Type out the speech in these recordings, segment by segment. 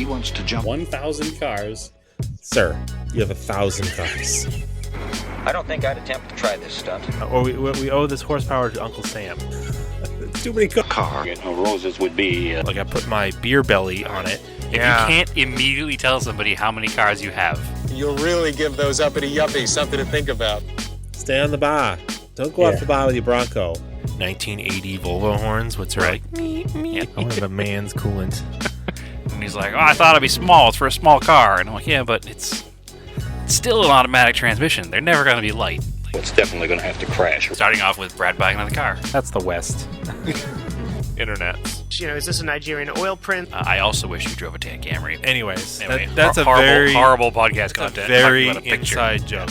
He wants to jump 1,000 cars. Sir, you have 1,000 cars. I don't think I'd attempt to try this stunt. Or we owe this horsepower to Uncle Sam. Too many cars. car. You know, roses would be... Like I put my beer belly on it. If you can't immediately tell somebody how many cars you have. You'll really give those uppity yuppies something to think about. Stay on the bar. Don't go off the bar with your Bronco. 1980 Volvo horns, what's right? I want to have a man's coolant. And he's like, oh, I thought it'd be small. It's for a small car. And I'm like, yeah, but it's still an automatic transmission. They're never going to be light. It's definitely going to have to crash. Starting off with Brad buying another car. That's the West. Internet. You know, is this a Nigerian oil print? I also wish you drove a Tan Camry. Anyways, Anyway, that's a horrible, very horrible podcast content. very Talking about a picture. inside joke.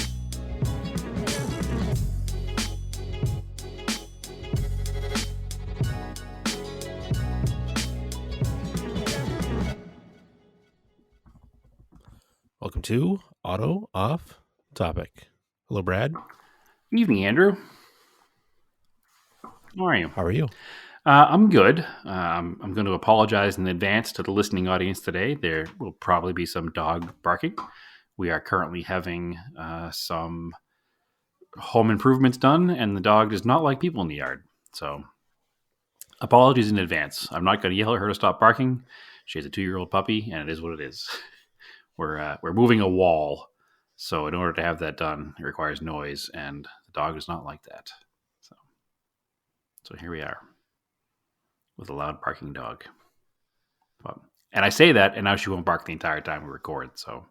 Welcome to Auto Off Topic. Hello, Brad. Evening, Andrew. How are you? How are you? I'm good. I'm going to apologize in advance to the listening audience today. There will probably be some dog barking. We are currently having some home improvements done, and the dog does not like people in the yard. So, apologies in advance. I'm not going to yell at her to stop barking. She has a 2-year-old puppy, and it is what it is. We're moving a wall, so in order to have that done, it requires noise, and the dog does not like that. So here we are with a loud barking dog. And I say that, and now she won't bark the entire time we record, so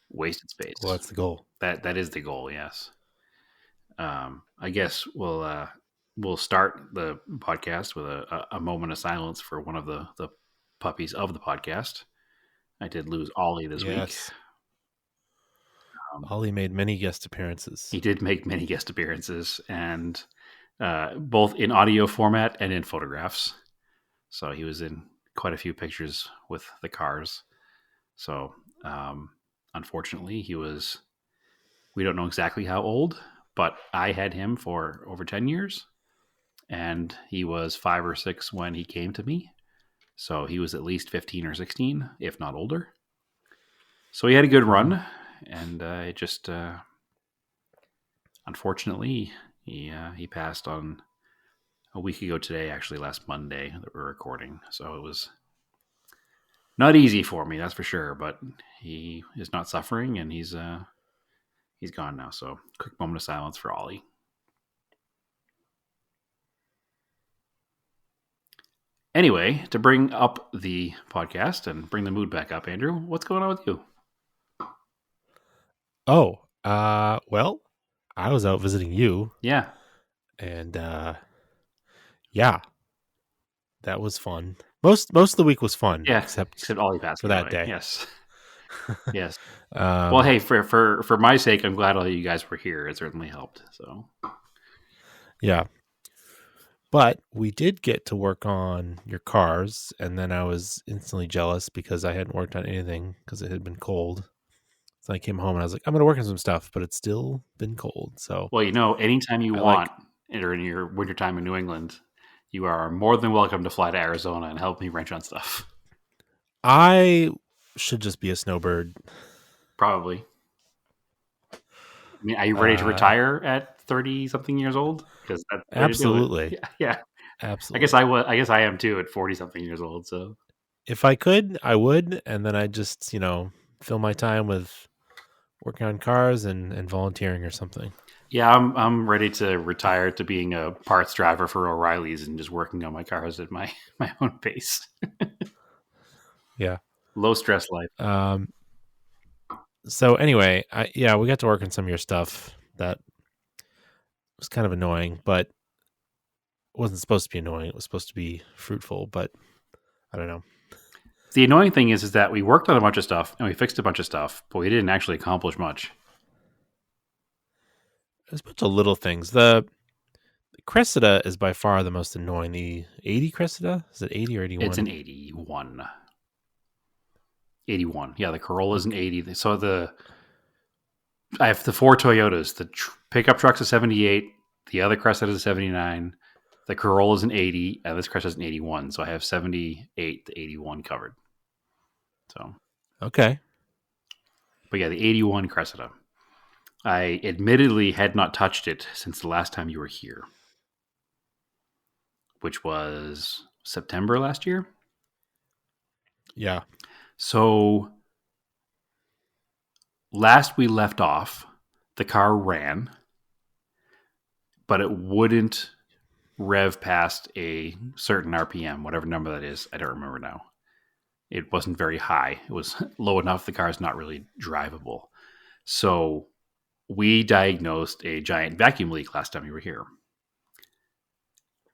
wasted space. Well, that's the goal. That is the goal, yes. I guess we'll start the podcast with a moment of silence for one of the puppies of the podcast. I did lose Ollie this week. Ollie made many guest appearances. He did make many guest appearances, and both in audio format and in photographs. So he was in quite a few pictures with the cars. So unfortunately, we don't know exactly how old, but I had him for over 10 years, and he was 5 or 6 when he came to me. So he was at least 15 or 16, if not older. So he had a good run, and it just, unfortunately, he passed on a week ago today, actually last Monday that we're recording. So it was not easy for me, that's for sure, but he is not suffering, and he's gone now. So quick moment of silence for Ollie. Anyway, to bring up the podcast and bring the mood back up, Andrew, what's going on with you? Oh, well, I was out visiting you. Yeah. And, yeah, that was fun. Most of the week was fun. Yeah, except Ollie passed for that away. day. Yes. Yes. Well, hey, for my sake, I'm glad all you guys were here. It certainly helped. So, yeah. But we did get to work on your cars, and then I was instantly jealous because I hadn't worked on anything because it had been cold. So I came home and I was like, I'm going to work on some stuff, but it's still been cold. So, well, anytime you want, or in your wintertime in New England, you are more than welcome to fly to Arizona and help me wrench on stuff. I should just be a snowbird. Probably. I mean, are you ready to retire at 30-something years old? Because absolutely, yeah, absolutely. I guess I am too at 40-something years old. So, if I could, I would, and then I just fill my time with working on cars and volunteering or something. Yeah, I'm ready to retire to being a parts driver for O'Reilly's and just working on my cars at my own pace. Yeah, low stress life. So anyway, we got to work on some of your stuff that was kind of annoying, but it wasn't supposed to be annoying. It was supposed to be fruitful, but I don't know. The annoying thing is that we worked on a bunch of stuff and we fixed a bunch of stuff, but we didn't actually accomplish much. There's a bunch of little things. The Cressida is by far the most annoying. The 80 Cressida? Is it 80 or 81? It's an 81. 81. Yeah, the Corolla's an 80. So I have the 4 Toyotas. The pickup truck's a 78. The other Cressida is a 79. The Corolla's an 80. And this Cressida's an 81. So I have 78 to 81 covered. So, Okay. but yeah, the 81 Cressida. I admittedly had not touched it since the last time you were here, which was September last year. Yeah. So last we left off, the car ran, but it wouldn't rev past a certain RPM, whatever number that is. I don't remember now. It wasn't very high. It was low enough the car is not really drivable. So we diagnosed a giant vacuum leak last time you were here.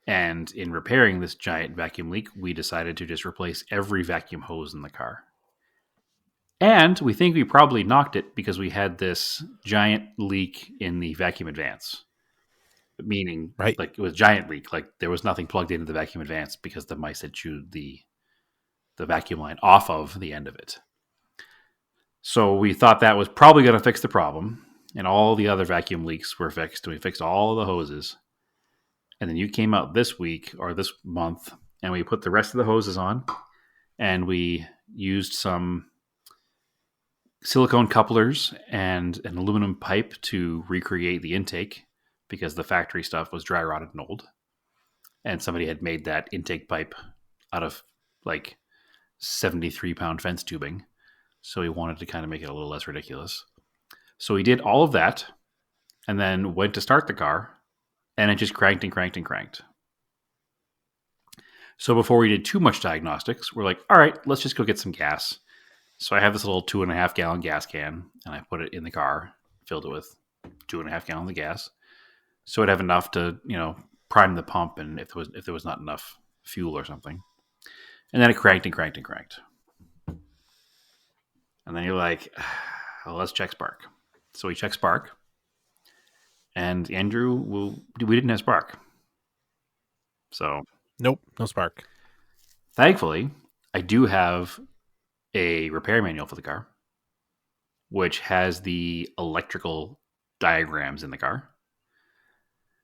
And in repairing this giant vacuum leak, we decided to just replace every vacuum hose in the car. And we think we probably knocked it because we had this giant leak in the vacuum advance. Meaning, Right. like it was a giant leak. Like there was nothing plugged into the vacuum advance because the mice had chewed the vacuum line off of the end of it. So we thought that was probably going to fix the problem. And all the other vacuum leaks were fixed. And we fixed all of the hoses. And then you came out this week or this month and we put the rest of the hoses on. And we used some silicone couplers and an aluminum pipe to recreate the intake because the factory stuff was dry rotted and old. And somebody had made that intake pipe out of like 73-pound fence tubing. So we wanted to kind of make it a little less ridiculous. So we did all of that and then went to start the car and it just cranked and cranked and cranked. So before we did too much diagnostics, we're like, all right, let's just go get some gas. So I have this little 2.5 gallon gas can and I put it in the car, filled it with 2.5 gallons of gas. So it'd have enough to, prime the pump and if there was not enough fuel or something. And then it cranked and cranked and cranked. And then you're like, well, let's check Spark. So we check Spark. And Andrew, we didn't have Spark. So Nope. No spark. thankfully, I do have a repair manual for the car, which has the electrical diagrams in the car.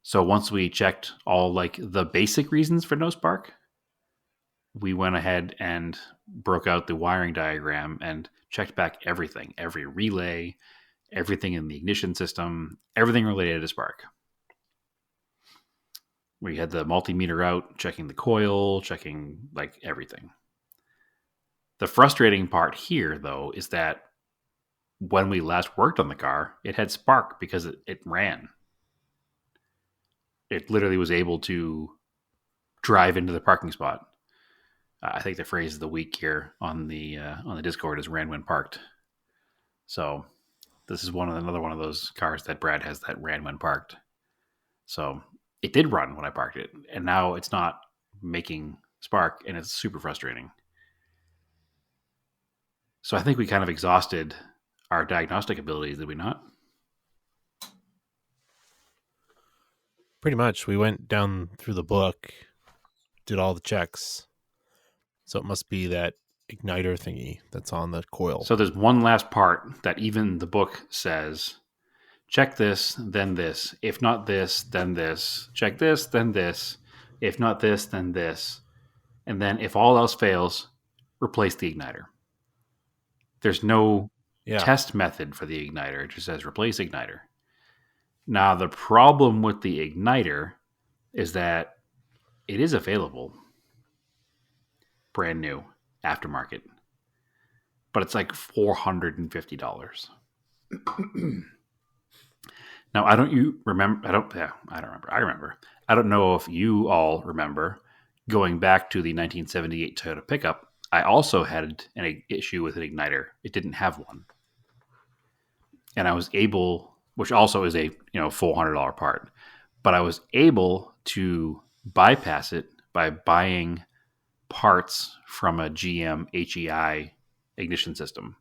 So once we checked all like the basic reasons for no spark, we went ahead and broke out the wiring diagram and checked back everything, every relay, everything in the ignition system, everything related to spark. We had the multimeter out, checking the coil, checking like everything. The frustrating part here, though, is that when we last worked on the car, it had spark because it ran. It literally was able to drive into the parking spot. I think the phrase of the week here on the Discord is "ran when parked." So this is another one of those cars that Brad has that ran when parked. So it did run when I parked it, and now it's not making spark, and it's super frustrating. So I think we kind of exhausted our diagnostic abilities, did we not? Pretty much. We went down through the book, did all the checks. So it must be that igniter thingy that's on the coil. So there's one last part that even the book says, check this, then this. If not this, then this. Check this, then this. If not this, then this. And then if all else fails, replace the igniter. There's no test method for the igniter. It just says replace igniter. Now, the problem with the igniter is that it is available. Brand new, aftermarket. But it's like $450. Now, I don't remember. I remember. I don't know if you all remember going back to the 1978 Toyota pickup. I also had an issue with an igniter. It didn't have one. And I was able, which also is a $400 part, but I was able to bypass it by buying parts from a GM HEI ignition system.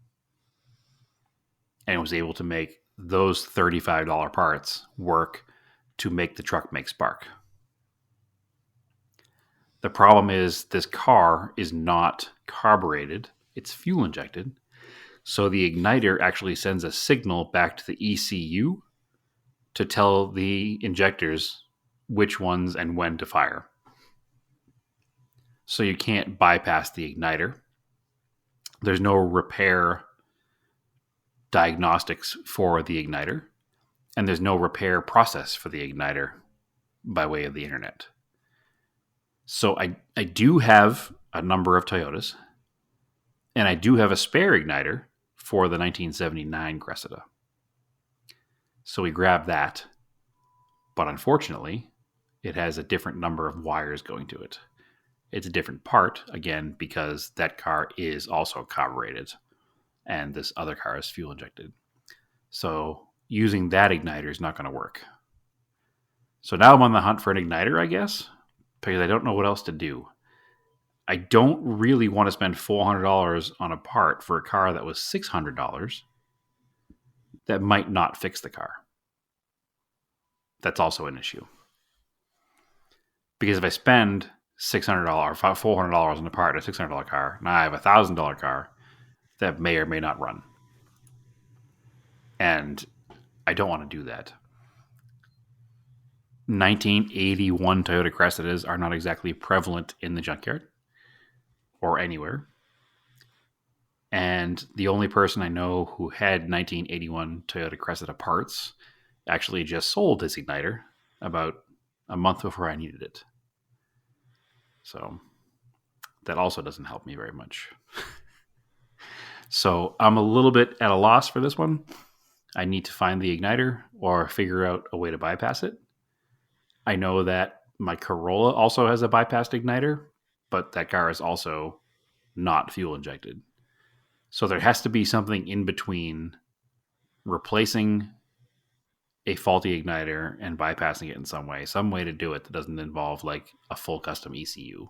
And was able to make those $35 parts work to make the truck make spark. The problem is this car is not carbureted. It's fuel injected. So the igniter actually sends a signal back to the ECU to tell the injectors which ones and when to fire. So you can't bypass the igniter. there's no repair diagnostics for the igniter, and there's no repair process for the igniter by way of the internet. So I do have a number of Toyotas, and I do have a spare igniter for the 1979 Cressida. So we grabbed that, but unfortunately, it has a different number of wires going to it. It's a different part, again, because that car is also carbureted, and this other car is fuel injected. So using that igniter is not going to work. So now I'm on the hunt for an igniter, I guess, because I don't know what else to do. I don't really want to spend $400 on a part for a car that was $600 that might not fix the car. That's also an issue. Because if I spend $600 or $400 on a part, a $600 car, now I have a $1,000 car that may or may not run. And I don't want to do that. 1981 Toyota Cressidas are not exactly prevalent in the junkyard or anywhere. And the only person I know who had 1981 Toyota Cressida parts actually just sold his igniter about a month before I needed it. So that also doesn't help me very much. So I'm a little bit at a loss for this one. I need to find the igniter or figure out a way to bypass it. I know that my Corolla also has a bypassed igniter, but that car is also not fuel injected. So there has to be something in between replacing a faulty igniter and bypassing it in some way to do it that doesn't involve like a full custom ECU,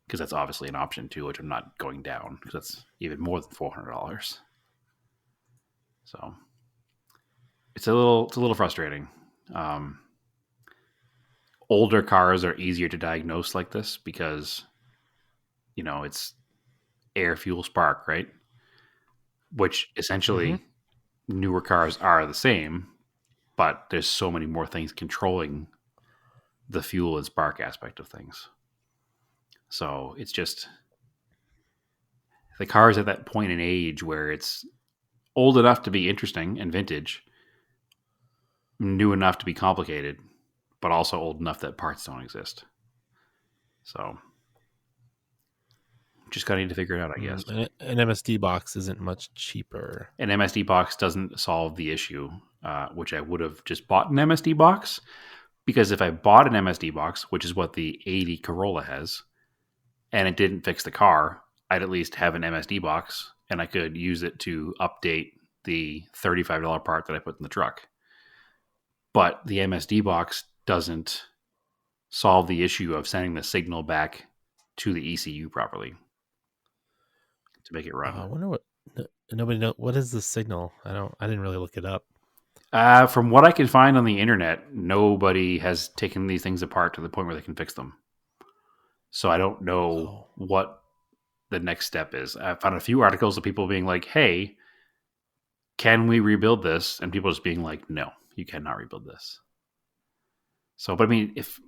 because that's obviously an option too, which I'm not going down because that's even more than $400. So it's a little frustrating. Older cars are easier to diagnose like this because, you know, it's air, fuel, spark, right? Which essentially newer cars are the same, but there's so many more things controlling the fuel and spark aspect of things. So it's just, the car is at that point in age where it's old enough to be interesting and vintage, new enough to be complicated, but also old enough that parts don't exist. So just gotta need to figure it out, I guess. An MSD box isn't much cheaper. An MSD box doesn't solve the issue, which I would have just bought an MSD box, because if I bought an MSD box, which is what the 80 Corolla has, and it didn't fix the car, I'd at least have an MSD box and I could use it to update the $35 part that I put in the truck. But the MSD box doesn't solve the issue of sending the signal back to the ECU properly to make it run. I wonder what nobody know. What is the signal? I didn't really look it up. From what I can find on the internet, nobody has taken these things apart to the point where they can fix them. So I don't know what the next step is. I found a few articles of people being like, hey, can we rebuild this? And people just being like, no, you cannot rebuild this. So, but I mean, if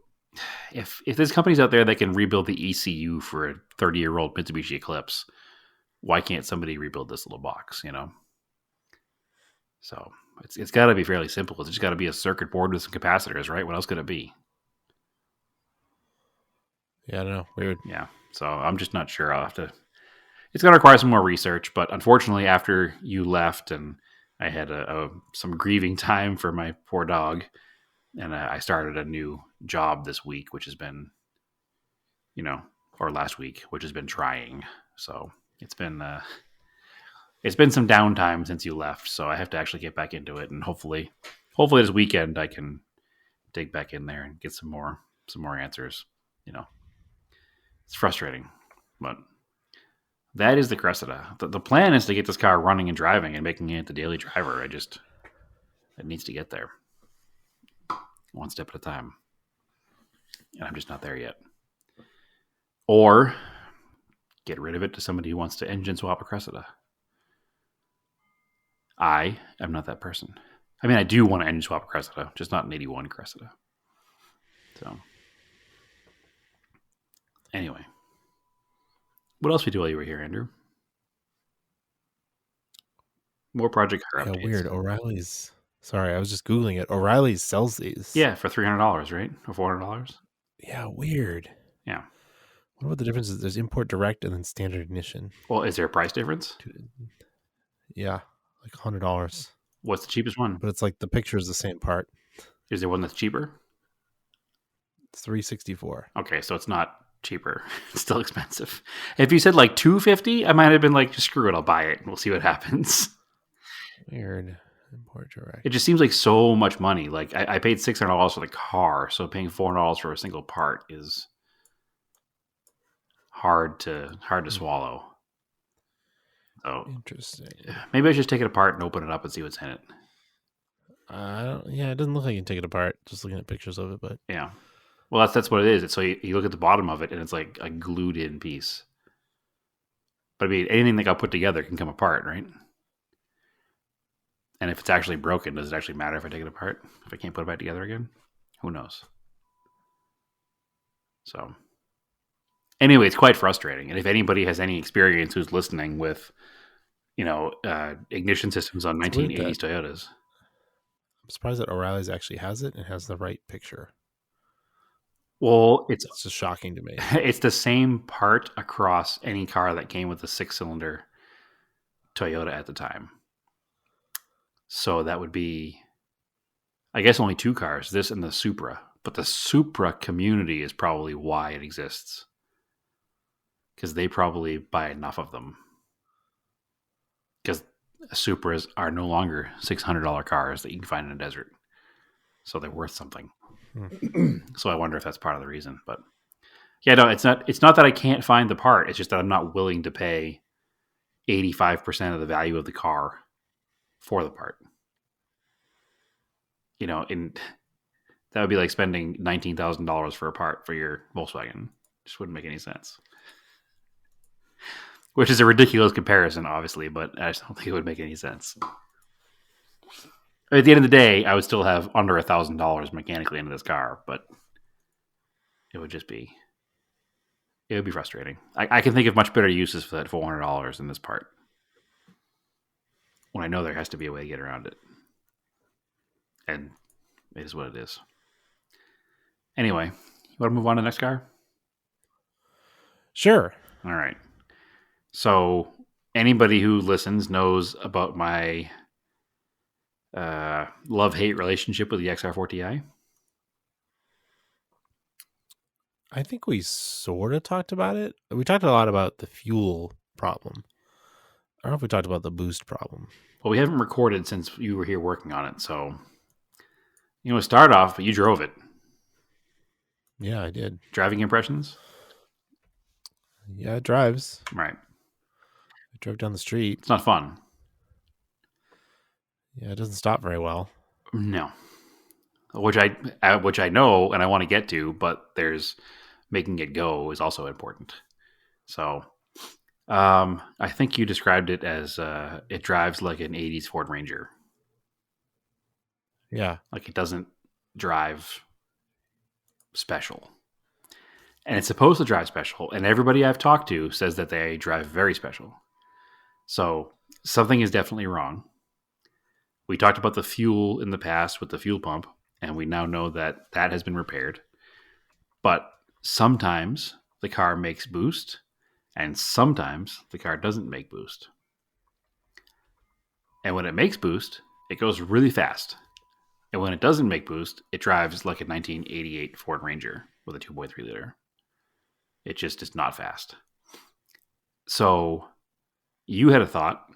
there's companies out there that can rebuild the ECU for a 30-year-old Mitsubishi Eclipse, why can't somebody rebuild this little box, you know? So it's got to be fairly simple. It's just got to be a circuit board with some capacitors, right? What else could it be? Yeah, I don't know. Weird. Yeah. So I'm just not sure. I'll have to. It's going to require some more research. But unfortunately, after you left and I had some grieving time for my poor dog, and I started a new job this week, which has been, or last week, which has been trying. So it's been some downtime since you left. So I have to actually get back into it, and hopefully this weekend I can dig back in there and get some more answers. It's frustrating, but that is the Cressida. The plan is to get this car running and driving and making it the daily driver. It needs to get there one step at a time. And I'm just not there yet. Or get rid of it to somebody who wants to engine swap a Cressida. I am not that person. I mean, I do want to engine swap a Cressida, just not an 81 Cressida. So, anyway. What else we do while you were here, Andrew? More Project Car Yeah, updates. weird. O'Reilly's. Sorry, I was just Googling it. O'Reilly's sells these. Yeah, for $300, right? Or $400. Yeah, weird. Yeah. What about the differences? There's import direct and then standard ignition. Well, is there a price difference? Yeah, like $100. What's the cheapest one? But it's like the picture is the same part. Is there one that's cheaper? It's $364. Okay, so it's not cheaper. It's still expensive. If you said like $250, I might have been like, just screw it, I'll buy it and we'll see what happens. Weird. Import direct. It just seems like so much money. Like I paid $600 for the car, so paying $400 for a single part is hard to swallow. So Interesting. maybe I should just take it apart and open it up and see what's in it. Yeah, it doesn't look like you can take it apart. Just looking at pictures of it, but Yeah. Well, that's what it is. So you look at the bottom of it, and it's like a glued in piece. But I mean, anything that got put together can come apart, right? And if it's actually broken, does it actually matter if I take it apart? If I can't put it back together again? Who knows? So, anyway, it's quite frustrating. And if anybody has any experience who's listening with, ignition systems on It's weird 1980s Toyotas, I'm surprised that O'Reilly's actually has it and has the right picture. well, it's It's just shocking to me. it's the same part across any car that came with a 6-cylinder Toyota at the time. So that would be, I guess, only 2 cars, this and the Supra. But the Supra community is probably why it exists. Because they probably buy enough of them. Because Supras are no longer $600 cars that you can find in a desert. So they're worth something. So I wonder if that's part of the reason. But yeah, no, it's not that I can't find the part. It's just that I'm not willing to pay 85% of the value of the car for the part. And that would be like spending $19,000 for a part for your Volkswagen. Just wouldn't make any sense. Which is a ridiculous comparison, obviously, but I just don't think it would make any sense. At the end of the day, I would still have under $1,000 mechanically into this car, but it would be frustrating. I can think of much better uses for that $400 in this part, when I know there has to be a way to get around it. And it is what it is. Anyway, you want to move on to the next car? Sure. All right. So anybody who listens knows about my love-hate relationship with the XR4Ti. I think we sort of talked about it. We talked a lot about the fuel problem. I don't know if we talked about the boost problem. Well, we haven't recorded since you were here working on it, so start off, but you drove it. Yeah, I did. Driving impressions? Yeah, it drives. Right. I drove down the street. It's not fun. Yeah, it doesn't stop very well. No. Which I know and I want to get to, but there's making it go is also important. So, I think you described it as it drives like an 80s Ford Ranger. Yeah. Like it doesn't drive special. And it's supposed to drive special. And everybody I've talked to says that they drive very special. So something is definitely wrong. We talked about the fuel in the past with the fuel pump, and we now know that that has been repaired. But sometimes the car makes boost, and sometimes the car doesn't make boost. And when it makes boost, it goes really fast. And when it doesn't make boost, it drives like a 1988 Ford Ranger with a 2.3 liter. It just is not fast. So you had a thought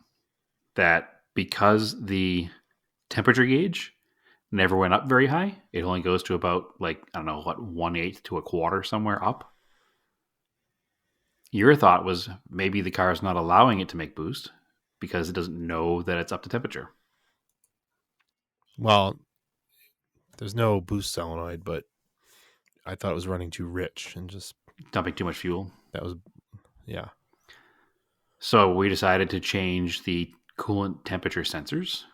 that because the temperature gauge never went up very high, it only goes to about 1/8 to a quarter somewhere up. Your thought was maybe the car is not allowing it to make boost because it doesn't know that it's up to temperature. Well, there's no boost solenoid, but I thought it was running too rich and just Dumping too much fuel. that was, yeah. So we decided to change the coolant temperature sensors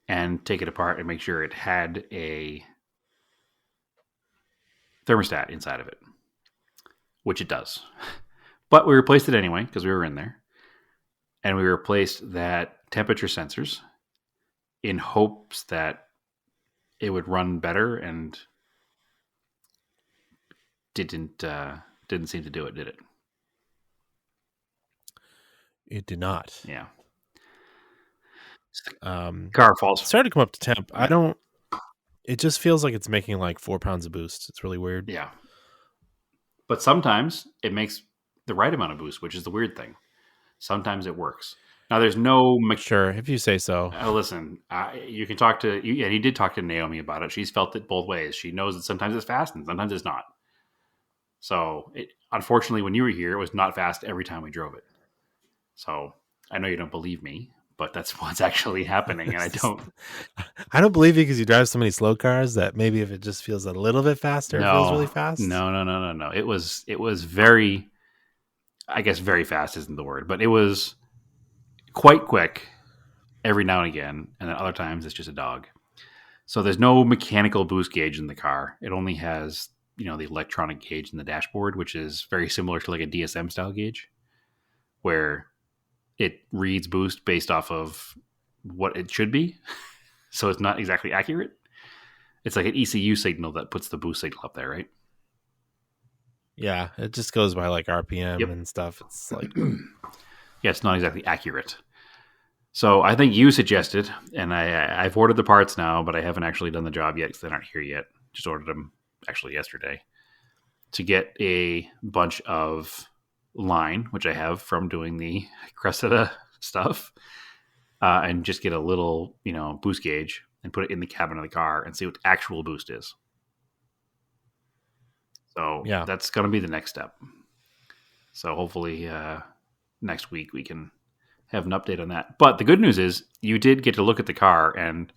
and take it apart and make sure it had a thermostat inside of it, which it does. But we replaced it anyway because we were in there. And we replaced that temperature sensors in hopes that it would run better, and didn't seem to do it, did it? It did not. Yeah. Car falls. started to come up to temp. I don't. It just feels like it's making like 4 pounds of boost. It's really weird. Yeah. But sometimes it makes the right amount of boost, which is the weird thing. Sometimes it works. Now, there's no... Sure, if you say so. Listen, you can talk to... and you did talk to Naomi about it. She's felt it both ways. She knows that sometimes it's fast and sometimes it's not. So, unfortunately, when you were here, it was not fast every time we drove it. So, I know you don't believe me, but that's what's actually happening, and I don't believe you because you drive so many slow cars that maybe if it just feels a little bit faster, it feels really fast. No. It was very... I guess very fast isn't the word, but it was quite quick every now and again, and then other times it's just a dog. So there's no mechanical boost gauge in the car. It only has, the electronic gauge in the dashboard, which is very similar to like a DSM style gauge, where it reads boost based off of what it should be. So it's not exactly accurate. It's like an ECU signal that puts the boost signal up there, right? Yeah, it just goes by like RPM and stuff. It's like... Yeah, it's not exactly accurate. So I think you suggested, and I've ordered the parts now, but I haven't actually done the job yet because they're not here yet. Just ordered them actually yesterday, to get a bunch of line, which I have from doing the Cressida stuff, and just get a little, boost gauge and put it in the cabin of the car and see what the actual boost is. So yeah, that's going to be the next step. So hopefully next week we can have an update on that. But the good news is you did get to look at the car and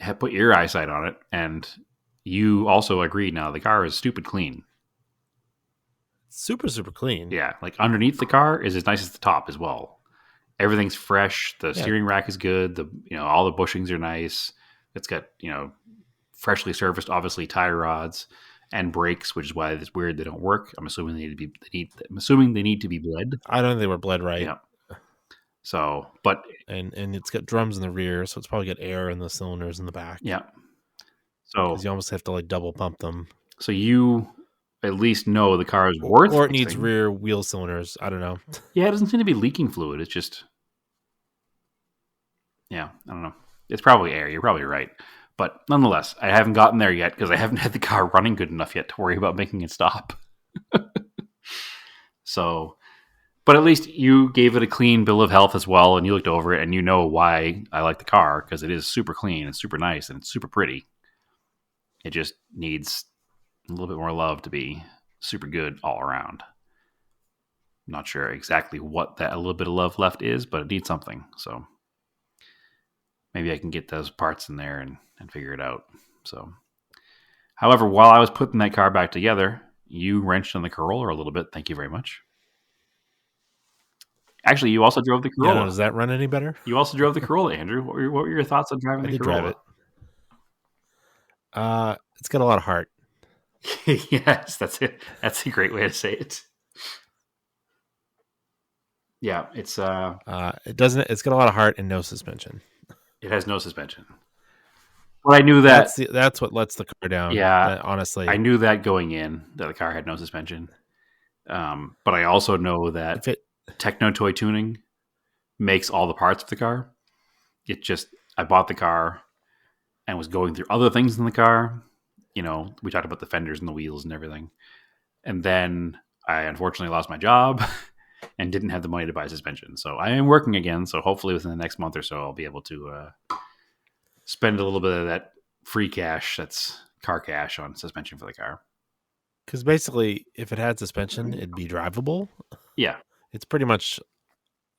have put your eyesight on it. And you also agreed now the car is stupid clean. Super, super clean. Yeah. Like underneath the car is as nice as the top as well. Everything's fresh. The steering rack is good. All the bushings are nice. It's got, freshly serviced, obviously, tire rods and brakes, which is why it's weird they don't work. I'm assuming they need to be bled. I don't think they were bled right. Yeah. So, but and it's got drums in the rear, so it's probably got air in the cylinders in the back. Yeah. So you almost have to like double pump them. So you at least know the car is worth. Or it needs rear wheel cylinders. I don't know. Yeah, it doesn't seem to be leaking fluid. It's just, I don't know. It's probably air. You're probably right. But nonetheless, I haven't gotten there yet because I haven't had the car running good enough yet to worry about making it stop. So, but at least you gave it a clean bill of health as well, and you looked over it, and you know why I like the car, because it is super clean and super nice and it's super pretty. It just needs a little bit more love to be super good all around. Not sure exactly what that a little bit of love left is, but it needs something. So maybe I can get those parts in there and figure it out. So, however, while I was putting that car back together, you wrenched on the Corolla a little bit. Thank you very much. Actually, you also drove the Corolla. Yeah, does that run any better? You also drove the Corolla, Andrew. What were your thoughts on driving the Corolla? Drive it. It's got a lot of heart. Yes, that's it. That's a great way to say it. Yeah, it's it doesn't. It's got a lot of heart and no suspension. It has no suspension. Well, I knew that. That's what lets the car down. Yeah, honestly, I knew that going in that the car had no suspension. But I also know that Techno Toy Tuning makes all the parts of the car. It just, I bought the car and was going through other things in the car. We talked about the fenders and the wheels and everything. And then I unfortunately lost my job and didn't have the money to buy suspension. So I am working again. So hopefully within the next month or so, I'll be able to spend a little bit of that free cash, that's car cash, on suspension for the car. Because basically, if it had suspension, it'd be drivable. Yeah. It's pretty much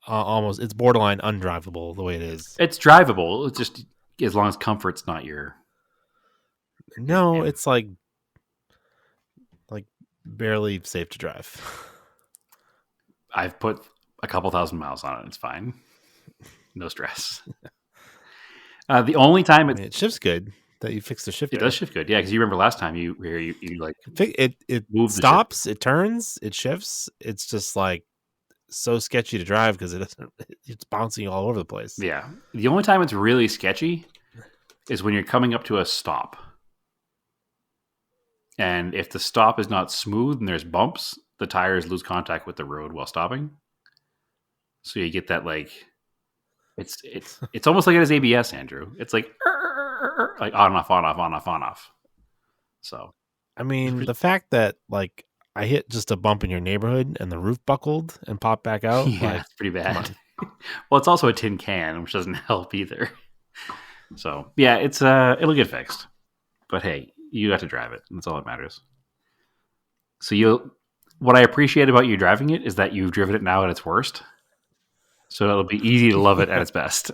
almost, it's borderline undrivable the way it is. It's drivable. It's just as long as comfort's not your... No, it's like barely safe to drive. I've put a couple thousand miles on it. It's fine. No stress. The only time it shifts good. That you fixed the shifter. It does shift good, yeah. Because you remember last time you like it stops, it turns, it shifts. It's just like so sketchy to drive because it's bouncing all over the place. Yeah. The only time it's really sketchy is when you're coming up to a stop. And if the stop is not smooth and there's bumps, the tires lose contact with the road while stopping. So you get that like it's almost like it has ABS, Andrew. It's like on off. So I mean, the fact that like I hit just a bump in your neighborhood and the roof buckled and popped back out, yeah, like, it's pretty bad. Well, it's also a tin can, which doesn't help either. So yeah, it's it'll get fixed. But hey, you got to drive it. And that's all that matters. So what I appreciate about you driving it is that you've driven it now at its worst. So it'll be easy to love it at its best.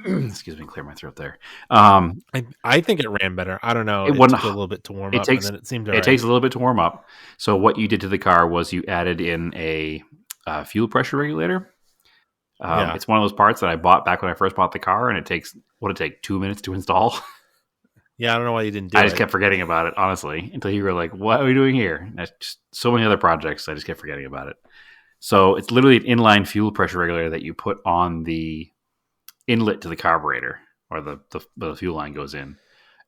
Excuse me, clear my throat there. I think it ran better. I don't know. It took a little bit to warm up, and then it seemed it takes a little bit to warm up. So what you did to the car was you added in a fuel pressure regulator. It's one of those parts that I bought back when I first bought the car, and it takes 2 minutes to install. Yeah, I don't know why you didn't do it. I just kept forgetting about it, honestly, until you were like, what are we doing here? And just so many other projects, I just kept forgetting about it. So it's literally an inline fuel pressure regulator that you put on the inlet to the carburetor, or the fuel line goes in.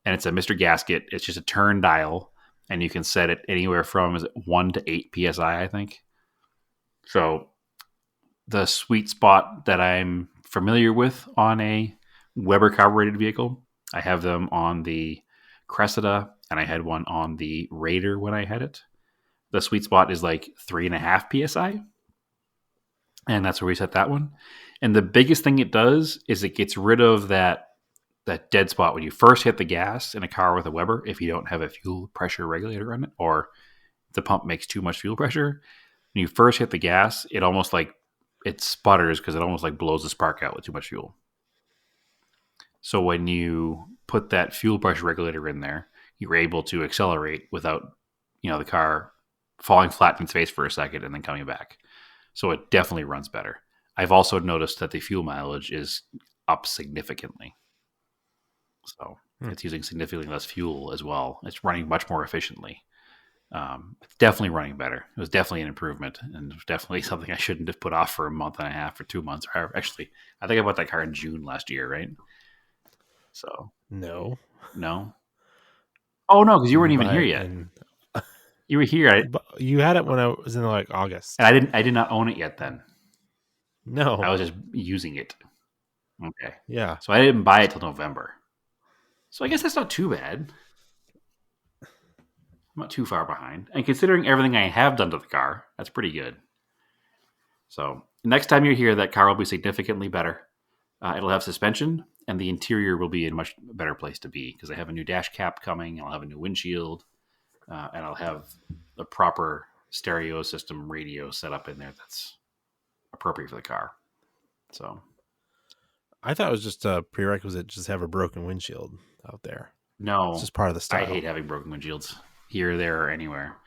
And it's a Mr. Gasket. It's just a turn dial, and you can set it anywhere from 1 to 8 PSI, I think. So the sweet spot that I'm familiar with on a Weber carbureted vehicle, I have them on the Cressida, and I had one on the Raider when I had it. The sweet spot is like 3.5 PSI. And that's where we set that one. And the biggest thing it does is it gets rid of that dead spot when you first hit the gas in a car with a Weber, if you don't have a fuel pressure regulator on it, or the pump makes too much fuel pressure. When you first hit the gas, it almost like it sputters because it almost like blows the spark out with too much fuel. So when you put that fuel pressure regulator in there, you're able to accelerate without, the car falling flat in its face for a second and then coming back. So it definitely runs better. I've also noticed that the fuel mileage is up significantly. So it's using significantly less fuel as well. It's running much more efficiently. It's definitely running better. It was definitely an improvement, and definitely something I shouldn't have put off for a month and a half or 2 months. Actually, I think I bought that car in June last year, right? So No. Oh no, because you weren't even here yet. You were here. You had it when I was in like August. And I did not own it yet then. No. I was just using it. Okay. Yeah. So I didn't buy it till November. So I guess that's not too bad. I'm not too far behind. And considering everything I have done to the car, that's pretty good. So next time you're here, that car will be significantly better. It'll have suspension, and the interior will be in a much better place to be because I have a new dash cap coming, and I'll have a new windshield, and I'll have the proper stereo system radio set up in there that's appropriate for the car. So I thought it was just a prerequisite to just have a broken windshield out there. No. It's just part of the style. I hate having broken windshields here, there, or anywhere.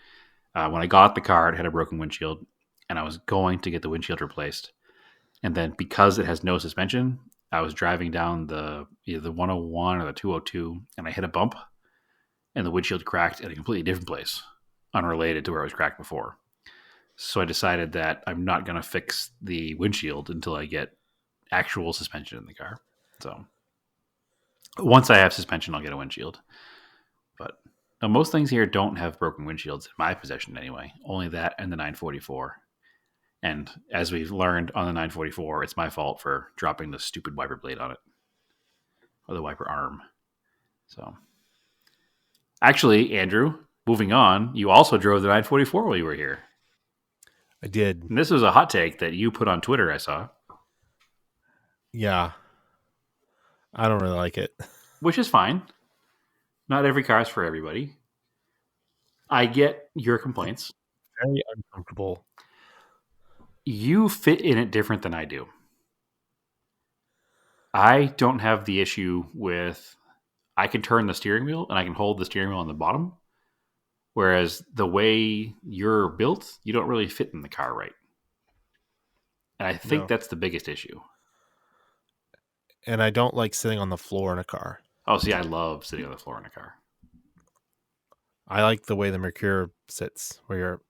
When I got the car, it had a broken windshield, and I was going to get the windshield replaced. And then because it has no suspension, I was driving down either the 101 or the 202, and I hit a bump, and the windshield cracked at a completely different place, unrelated to where it was cracked before. So I decided that I'm not going to fix the windshield until I get actual suspension in the car. So once I have suspension, I'll get a windshield. But now, most things here don't have broken windshields in my possession anyway. Only that and the 944. And as we've learned on the 944, it's my fault for dropping the stupid wiper blade on it. Or the wiper arm. So actually, Andrew, moving on, you also drove the 944 while you were here. I did. And this was a hot take that you put on Twitter, I saw. Yeah. I don't really like it. Which is fine. Not every car is for everybody. I get your complaints. Very uncomfortable. You fit in it different than I do. I don't have the issue with I can turn the steering wheel and I can hold the steering wheel on the bottom. Whereas the way you're built, you don't really fit in the car right. And I think that's the biggest issue. And I don't like sitting on the floor in a car. Oh, see, I love sitting on the floor in a car. I like the way the Mercure sits, where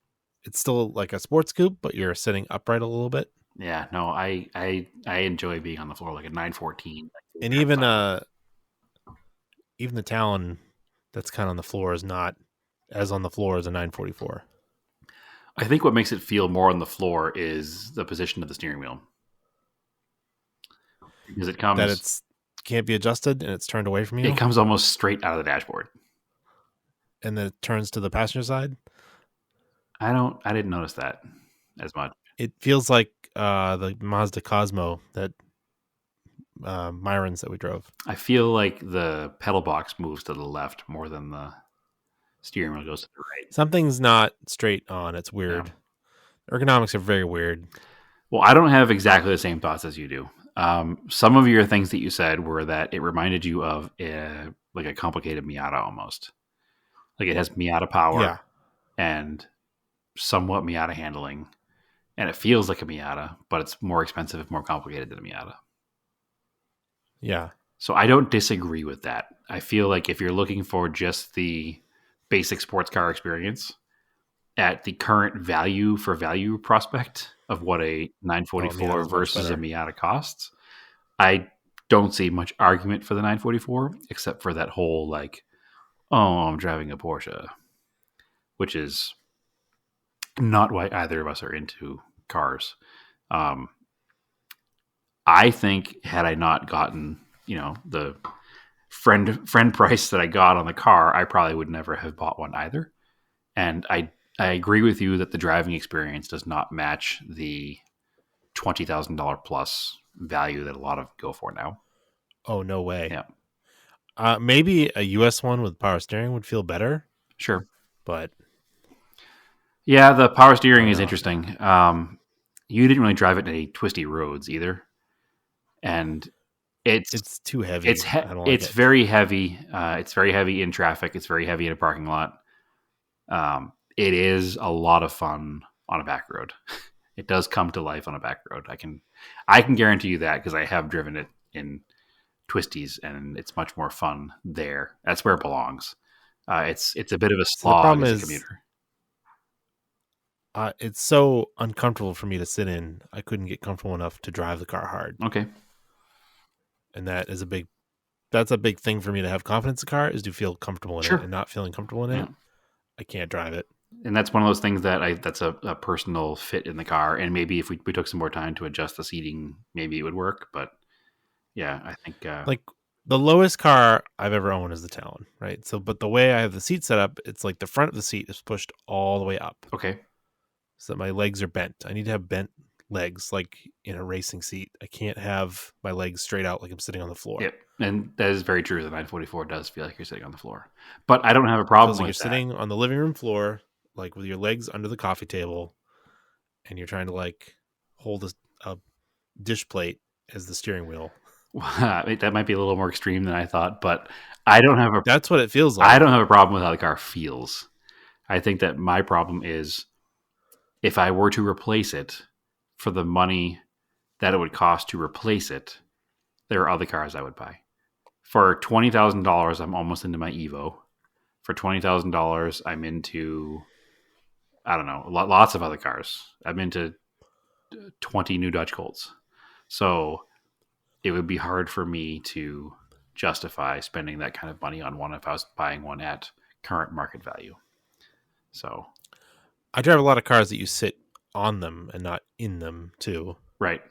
it's still like a sports coupe, but you're sitting upright a little bit. Yeah, no, I enjoy being on the floor like a 914. And even the Talon that's kind of on the floor is not as on the floor as a 944. I think what makes it feel more on the floor is the position of the steering wheel. Because it comes That it's can't be adjusted and it's turned away from you. it comes almost straight out of the dashboard. And then it turns to the passenger side. I didn't notice that as much. It feels like the Mazda Cosmo that Myrons that we drove. I feel like the pedal box moves to the left more than the steering wheel goes to the right. Something's not straight on. It's weird. Ergonomics are very weird. Well, I don't have exactly the same thoughts as you do. Some of your things that you said were that it reminded you of a complicated Miata almost. Like it has Miata power and somewhat Miata handling. And it feels like a Miata, but it's more expensive and more complicated than a Miata. Yeah. So I don't disagree with that. I feel like if you're looking for just the basic sports car experience at the current value for value prospect of what a 944 versus a Miata costs, I don't see much argument for the 944 except for that whole like, oh, I'm driving a Porsche, which is not why either of us are into cars. I think had I not gotten, the friend price that I got on the car, I probably would never have bought one either. And I agree with you that the driving experience does not match the $20,000 plus value that a lot of go for now. Oh, no way. Yeah. Maybe a US one with power steering would feel better. Sure. But yeah, the power steering is interesting. You didn't really drive it in any twisty roads either. And it's too heavy. It's very heavy. It's very heavy in traffic. It's very heavy in a parking lot. It is a lot of fun on a back road. It does come to life on a back road. I can guarantee you that because I have driven it in twisties and it's much more fun there. That's where it belongs. It's a bit of a slog as a commuter. It's so uncomfortable for me to sit in. I couldn't get comfortable enough to drive the car hard. Okay. And that's a big thing for me to have confidence in the car is to feel comfortable in it, and not feeling comfortable in it. I can't drive it. And that's one of those things that's a personal fit in the car. And maybe if we took some more time to adjust the seating, maybe it would work. But yeah, I think like the lowest car I've ever owned is the Talon, right? So, but the way I have the seat set up, it's like the front of the seat is pushed all the way up. Okay. So that my legs are bent. I need to have bent legs like in a racing seat. I can't have my legs straight out like I'm sitting on the floor. Yep. And that is very true. The 944 does feel like you're sitting on the floor. But I don't have a problem with you're sitting on the living room floor, like with your legs under the coffee table, and you're trying to like hold a dish plate as the steering wheel. That might be a little more extreme than I thought, but I don't have That's what it feels like. I don't have a problem with how the car feels. I think that my problem is if I were to replace it for the money that it would cost to replace it, there are other cars I would buy. For $20,000, I'm almost into my Evo. For $20,000, I'm into, I don't know, lots of other cars. I'm into 20 new Dutch Colts. So it would be hard for me to justify spending that kind of money on one if I was buying one at current market value. So I drive a lot of cars that you sit on them and not in them too. Right.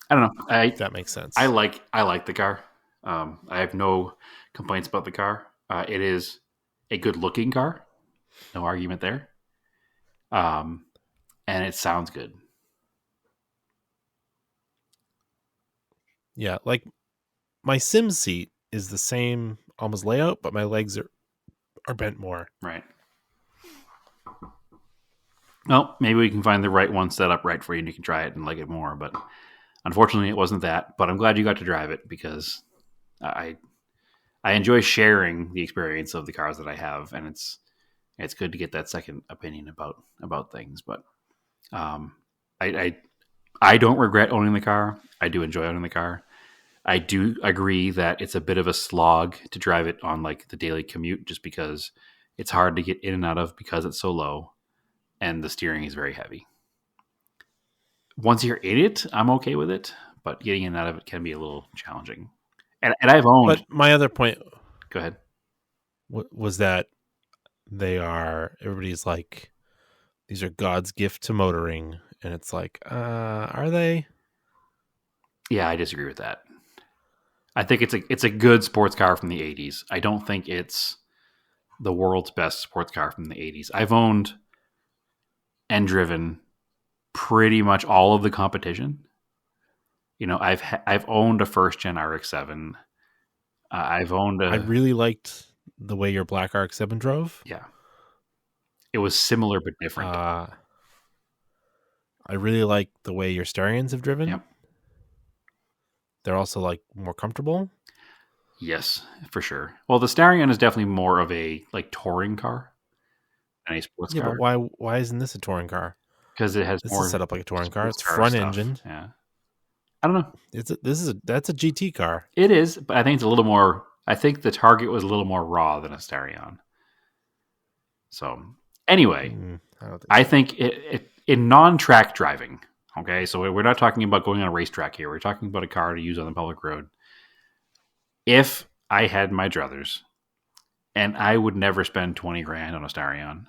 I don't know. If that makes sense. I like the car. I have no complaints about the car. It is a good looking car. No argument there. And it sounds good. Yeah, like my Sims seat is the same almost layout, but my legs are bent more. Right. Well, maybe we can find the right one set up right for you and you can try it and like it more. But unfortunately, it wasn't that. But I'm glad you got to drive it because I enjoy sharing the experience of the cars that I have, and it's good to get that second opinion about things. But I don't regret owning the car. I do enjoy owning the car. I do agree that it's a bit of a slog to drive it on like the daily commute, just because It's hard to get in and out of because it's so low, and the steering is very heavy. Once you're in it, I'm okay with it, but getting in and out of it can be a little challenging. And I've owned. But my other point Go ahead. was that everybody's like, these are God's gift to motoring, and it's like, are they? Yeah, I disagree with that. I think it's a good sports car from the 80s. I don't think it's the world's best sports car from the 80s. I've owned and driven pretty much all of the competition. You know, I've owned a first gen RX-7. I've owned a. I really liked the way your black RX-7 drove. Yeah, it was similar but different. I really like the way your Starions have driven. Yep. They're also like more comfortable. Yes, for sure. Well, the Starion is definitely more of a like touring car than a sports car. But why isn't this a touring car? Because it has This more is set up like a touring car. It's sports car front stuff. engined. Yeah, I don't know. That's a GT car. It is, but I think it's a little more. I think the Target was a little more raw than a Starion. So anyway, I don't think I think in non-track driving. Okay, so we're not talking about going on a racetrack here. We're talking about a car to use on the public road. If I had my druthers, and I would never spend 20 grand on a Starion,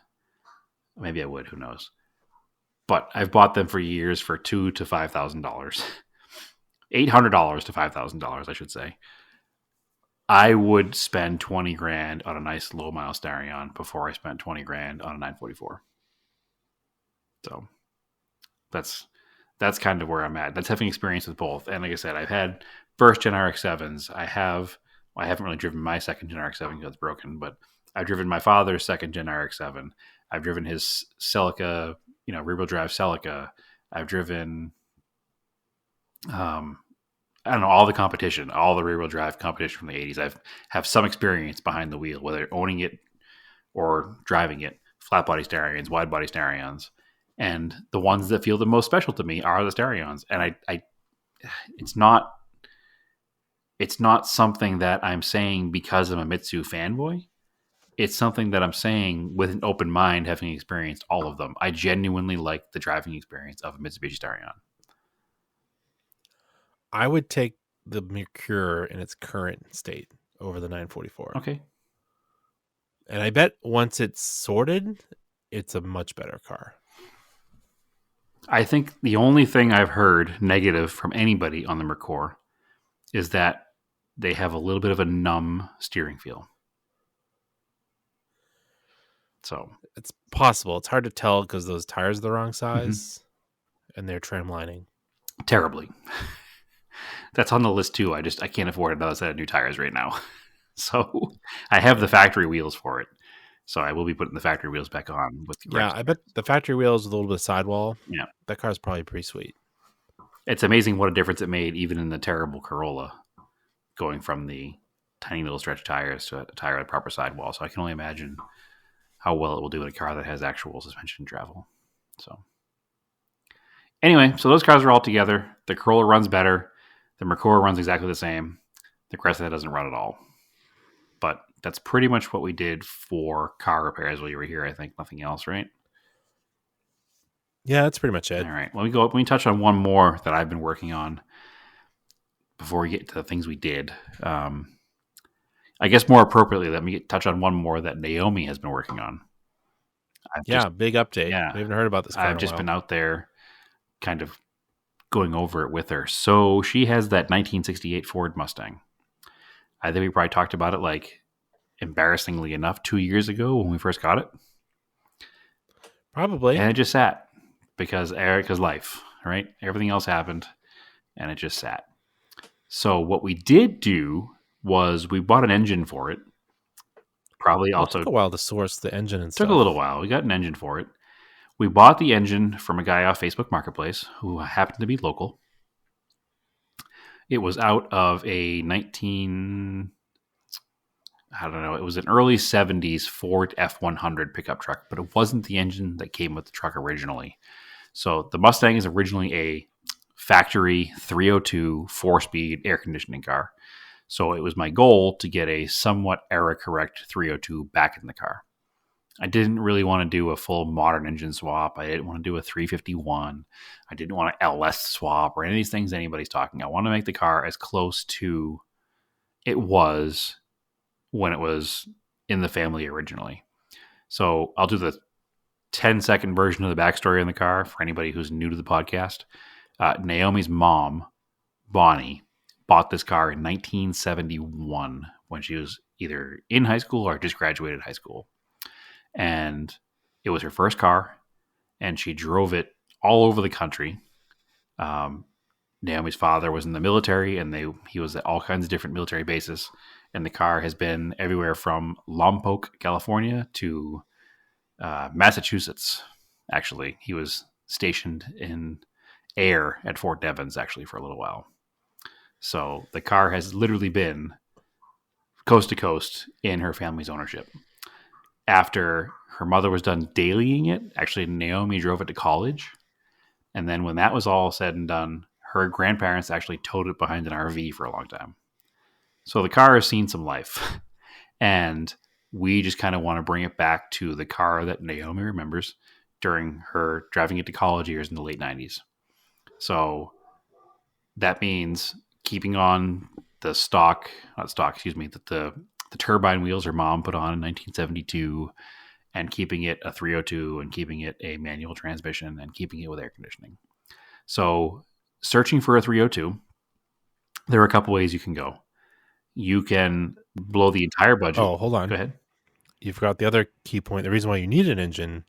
maybe I would. Who knows? But I've bought them for years for $2,000 to $5,000, $800 to $5,000, I should say. I would spend 20 grand on a nice low mile Starion before I spent 20 grand on a 944. So that's kind of where I'm at. That's having experience with both. And like I said, I've had first gen RX-7s. I haven't really driven my second gen RX-7 because it's broken, but I've driven my father's second gen RX-7. I've driven his Celica, rear-wheel drive Celica. I've driven, I don't know, all the competition, all the rear-wheel drive competition from the 80s. I have some experience behind the wheel, whether owning it or driving it. Flat body Starions, wide body Starions. And the ones that feel the most special to me are the Starions. And it's not something that I'm saying because I'm a Mitsu fanboy. It's something that I'm saying with an open mind, having experienced all of them. I genuinely like the driving experience of a Mitsubishi Starion. I would take the Mercure in its current state over the 944. Okay. And I bet once it's sorted, it's a much better car. I think the only thing I've heard negative from anybody on the Mercure is that they have a little bit of a numb steering feel. So It's possible. It's hard to tell because those tires are the wrong size and they're trim lining. terribly. That's on the list too. I can't afford another set of new tires right now. So I have the factory wheels for it. So I will be putting the factory wheels back on with the Yeah, I bet the factory wheels with a little bit of sidewall. Yeah. That car's probably pretty sweet. It's amazing what a difference it made even in the terrible Corolla, going from the tiny little stretch tires to a tire with proper sidewall. So I can only imagine how well it will do in a car that has actual suspension travel. So anyway, so those cars are all together. The Corolla runs better. The Mercure runs exactly the same. The Cresta doesn't run at all. But that's pretty much what we did for car repairs while you were here. I think nothing else, right? Yeah, that's pretty much it. All right. Let me touch on one more that I've been working on before we get to the things we did. I guess more appropriately, let me touch on one more that Naomi has been working on. Big update. Yeah. We haven't heard about this car I've just been out there kind of going over it with her. So she has that 1968 Ford Mustang. I think we probably talked about it, like, embarrassingly enough, 2 years ago when we first got it. Probably. And it just sat because Erica's life, right? Everything else happened and it just sat. So what we did do was we bought an engine for it. Probably It also took a while to source the engine and stuff. took a little while. We got an engine for it. We bought the engine from a guy off Facebook Marketplace who happened to be local. It was out of a it was an early 70s Ford F100 pickup truck, but it wasn't the engine that came with the truck originally. So the Mustang is originally a factory 302 4-speed air conditioning car. So it was my goal to get a somewhat error correct 302 back in the car. I didn't really want to do a full modern engine swap. I didn't want to do a 351. I didn't want an LS swap or any of these things anybody's talking. I want to make the car as close to it was when it was in the family originally. So I'll do the 10-second version of the backstory on the car for anybody who's new to the podcast. Naomi's mom, Bonnie, bought this car in 1971 when she was either in high school or just graduated high school. And it was her first car, and she drove it all over the country. Naomi's father was in the military, and he was at all kinds of different military bases. And the car has been everywhere from Lompoc, California, to Massachusetts. Actually, he was stationed in air at Fort Devens, actually, for a little while. So the car has literally been coast to coast in her family's ownership. After her mother was done dailying it, actually Naomi drove it to college. And then when that was all said and done, her grandparents actually towed it behind an RV for a long time. So the car has seen some life. And we just kind of want to bring it back to the car that Naomi remembers during her driving it to college years in the late 90s. So that means keeping on the turbine wheels her mom put on in 1972, and keeping it a 302 and keeping it a manual transmission and keeping it with air conditioning. So searching for a 302, there are a couple ways you can go. You can blow the entire budget. Oh, hold on. Go ahead. You forgot the other key point. The reason why you need an engine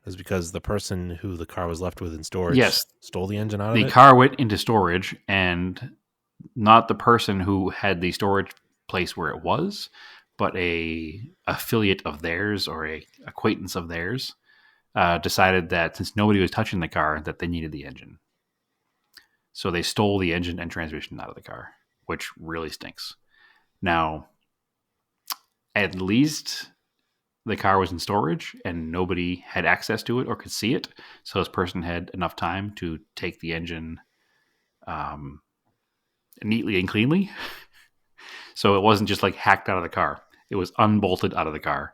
is because the person who the car was left with in storage stole the engine out of it. The car went into storage, and not the person who had the storage place where it was, but a affiliate of theirs or a acquaintance of theirs decided that since nobody was touching the car, that they needed the engine. So they stole the engine and transmission out of the car, which really stinks. Now, at least the car was in storage and nobody had access to it or could see it. So this person had enough time to take the engine neatly and cleanly. So it wasn't just like hacked out of the car. It was unbolted out of the car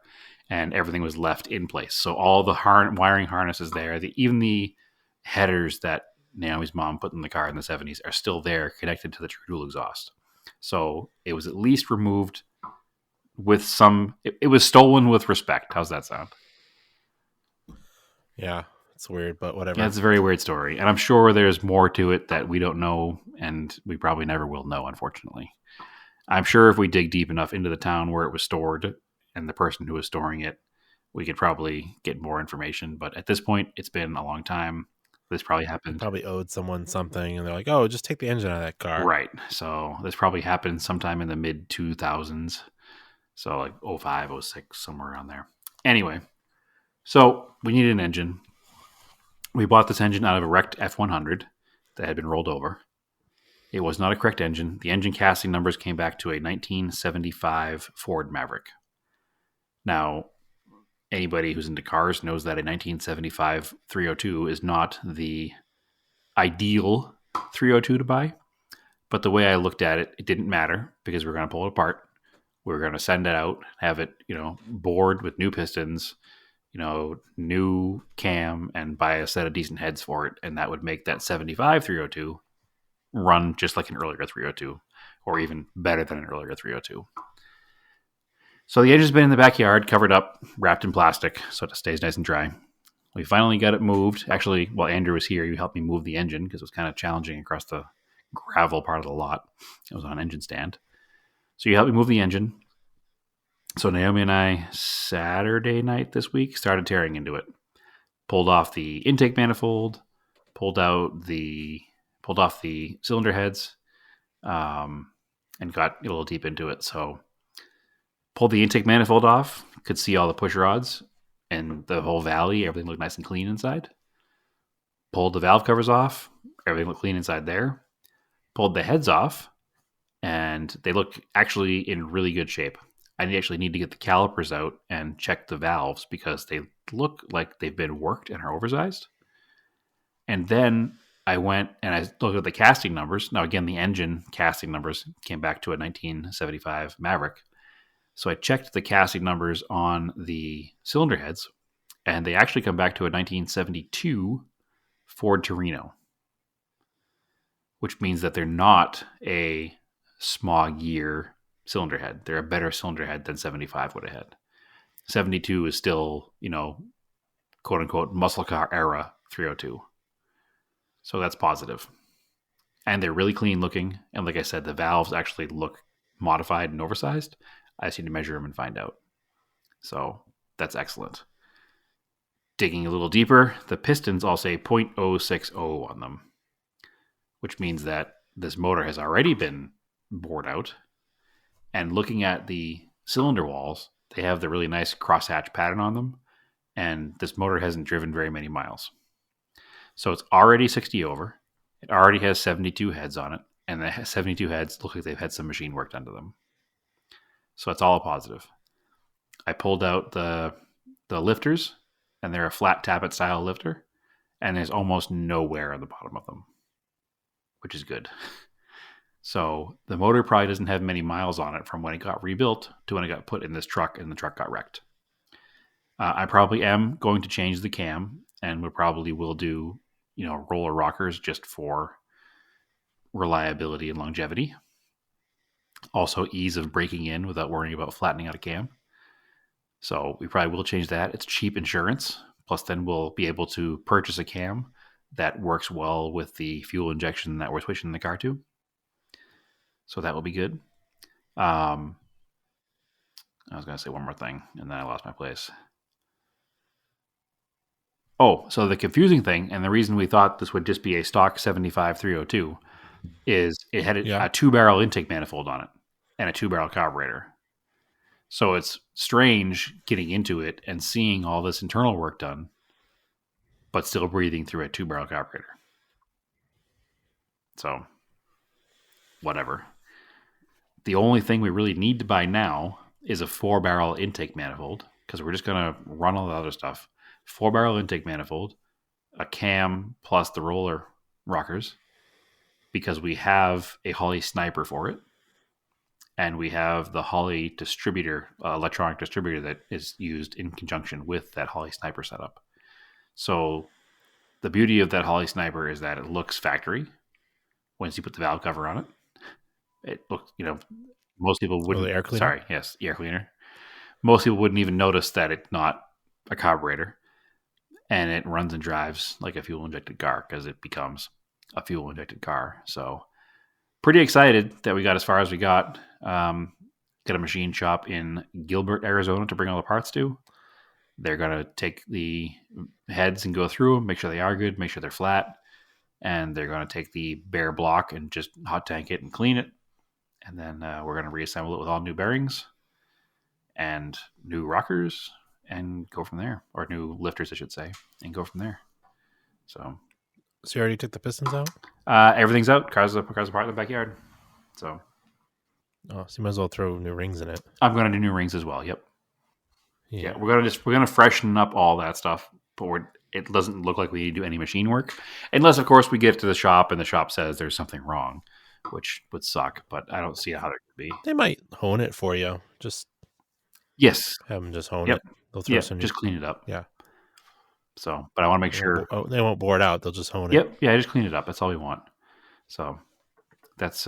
and everything was left in place. So all the wiring harnesses there, even the headers that Naomi's mom put in the car in the 70s are still there, connected to the true dual exhaust. So it was at least removed with some, it was stolen with respect. How's that sound? Yeah, it's weird, but whatever. Yeah, it's a very weird story. And I'm sure there's more to it that we don't know, and we probably never will know, unfortunately. I'm sure if we dig deep enough into the town where it was stored and the person who was storing it, we could probably get more information. But at this point, it's been a long time. This probably happened. Probably owed someone something, and they're like, oh, just take the engine out of that car. Right. So this probably happened sometime in the mid-2000s. So like 05, 06, somewhere around there. Anyway, so we needed an engine. We bought this engine out of a wrecked F-100 that had been rolled over. It was not a correct engine. The engine casting numbers came back to a 1975 Ford Maverick. Now, anybody who's into cars knows that a 1975 302 is not the ideal 302 to buy. But the way I looked at it, it didn't matter because we're going to pull it apart. We're going to send it out, have it, bored with new pistons, new cam, and buy a set of decent heads for it. And that would make that 75 302 run just like an earlier 302, or even better than an earlier 302. So the engine's been in the backyard, covered up, wrapped in plastic, so it stays nice and dry. We finally got it moved. Actually, while Andrew was here, you helped me move the engine because it was kind of challenging across the gravel part of the lot. It was on an engine stand. So you helped me move the engine. So Naomi and I, Saturday night this week, started tearing into it. Pulled off the intake manifold, pulled off the cylinder heads, and got a little deep into it. So pulled the intake manifold off, could see all the push rods and the whole valley. Everything looked nice and clean inside. Pulled the valve covers off. Everything looked clean inside there. Pulled the heads off, and they look actually in really good shape. I actually need to get the calipers out and check the valves because they look like they've been worked and are oversized. And then I went and I looked at the casting numbers. Now, again, the engine casting numbers came back to a 1975 Maverick. So I checked the casting numbers on the cylinder heads, and they actually come back to a 1972 Ford Torino, which means that they're not a smog year cylinder head. They're a better cylinder head than 75 would have had. 72 is still, quote unquote, muscle car era 302. So that's positive. And they're really clean looking. And like I said, the valves actually look modified and oversized. I just need to measure them and find out. So that's excellent. Digging a little deeper, the pistons all say 0.060 on them, which means that this motor has already been bored out. And looking at the cylinder walls, they have the really nice crosshatch pattern on them. And this motor hasn't driven very many miles. So it's already 60 over. It already has 72 heads on it. And the 72 heads look like they've had some machine work done to them. So it's all a positive. I pulled out the lifters, and they're a flat tappet style lifter. And there's almost no wear on the bottom of them, which is good. So the motor probably doesn't have many miles on it from when it got rebuilt to when it got put in this truck and the truck got wrecked. I probably am going to change the cam, and we probably will do, roller rockers just for reliability and longevity. Also ease of breaking in without worrying about flattening out a cam. So we probably will change that. It's cheap insurance. Plus then we'll be able to purchase a cam that works well with the fuel injection that we're switching the car to. So that will be good. I was going to say one more thing, and then I lost my place. Oh, so the confusing thing, and the reason we thought this would just be a stock 75-302, is it had a 2-barrel intake manifold on it and a 2-barrel carburetor. So it's strange getting into it and seeing all this internal work done, but still breathing through a 2-barrel carburetor. So, whatever. The only thing we really need to buy now is a 4-barrel intake manifold, because we're just going to run all the other stuff. 4-barrel intake manifold, a cam plus the roller rockers, because we have a Holley Sniper for it, and we have the Holley distributor, electronic distributor that is used in conjunction with that Holley Sniper setup. So the beauty of that Holley Sniper is that it looks factory once you put the valve cover on it. It looks, most people wouldn't. The air cleaner? Sorry, yes, the air cleaner. Most people wouldn't even notice that it's not a carburetor, and it runs and drives like a fuel injected car because it becomes a fuel injected car. So pretty excited that we got as far as we got. Got a machine shop in Gilbert, Arizona to bring all the parts to. They're going to take the heads and go through them, make sure they are good, make sure they're flat. And they're going to take the bare block and just hot tank it and clean it. And then we're going to reassemble it with all new bearings and new rockers and go from there. Or new lifters, I should say, and go from there. So you already took the pistons out? Everything's out. Cars apart in the backyard. So you might as well throw new rings in it. I'm going to do new rings as well. Yep. Yeah, we're gonna freshen up all that stuff, but it doesn't look like we need to do any machine work, unless of course we get to the shop and the shop says there's something wrong, which would suck. But I don't see how there could be. They might hone it for you. Just yes, have them just hone it. They'll throw some just clean it up. Yeah. So, but I want to make sure they won't bore it out. They'll just hone it. Yep. Yeah, just clean it up. That's all we want. So that's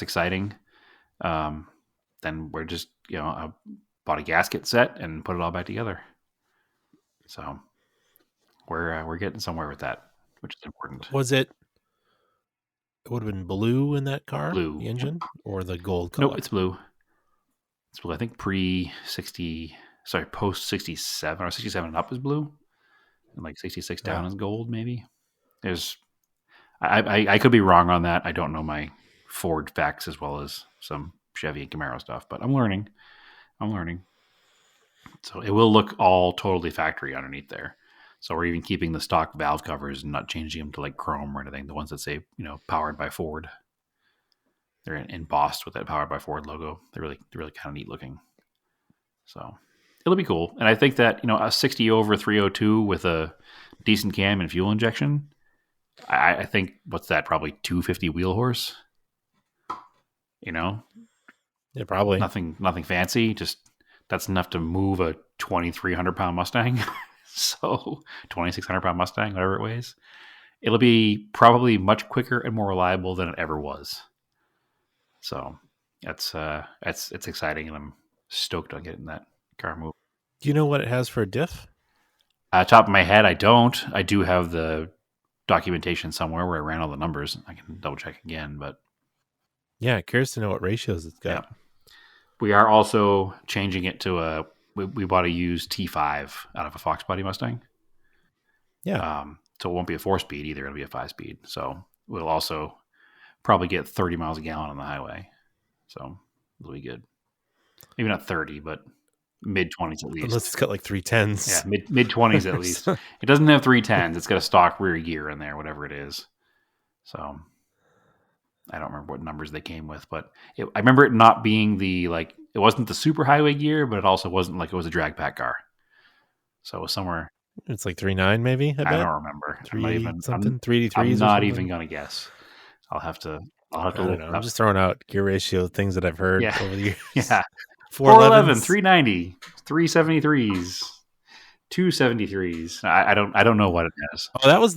exciting. Then we're just I bought a gasket set and put it all back together. So we're getting somewhere with that, which is important. Was it? It would have been blue in that car, blue. The engine, or the gold color? No, it's blue. It's blue. I think post 67 or 67 and up is blue, and like 66 down is gold. Maybe I could be wrong on that. I don't know my Ford facts as well as some Chevy and Camaro stuff, but I'm learning. So it will look all totally factory underneath there. So we're even keeping the stock valve covers and not changing them to like chrome or anything. The ones that say, powered by Ford. They're embossed with that powered by Ford logo. They're really kind of neat looking. So it'll be cool. And I think that, a 60 over 302 with a decent cam and fuel injection, I think, what's that? Probably 250 wheel horse, Yeah, probably nothing fancy. Just that's enough to move a 2,300-pound Mustang. So 2,600-pound Mustang, whatever it weighs. It'll be probably much quicker and more reliable than it ever was. So it's exciting, and I'm stoked on getting that car moved. Do you know what it has for a diff? Top of my head, I don't. I do have the documentation somewhere where I ran all the numbers. I can double check again, but yeah, curious to know what ratios it's got. Yeah. We are also changing it to we bought a used T5 out of a Fox Body Mustang. Yeah. So it won't be a 4-speed either. It'll be a 5-speed. So we'll also probably get 30 miles a gallon on the highway. So it'll be good. Maybe not 30, but mid-20s at least. Unless it's got like 310s. Yeah, mid-20s at least. It doesn't have 310s. It's got a stock rear gear in there, whatever it is. So I don't remember what numbers they came with, but I remember it not being it wasn't the super highway gear, but it also wasn't like it was a drag pack car. So it was somewhere. It's like 3.9 maybe. I don't remember. 383s. I'm not even gonna guess. I'll have to. I don't know. I'm just throwing out gear ratio things that I've heard over the years. Yeah. 411, 390, 373s, 273s. I don't know what it is. Oh, that was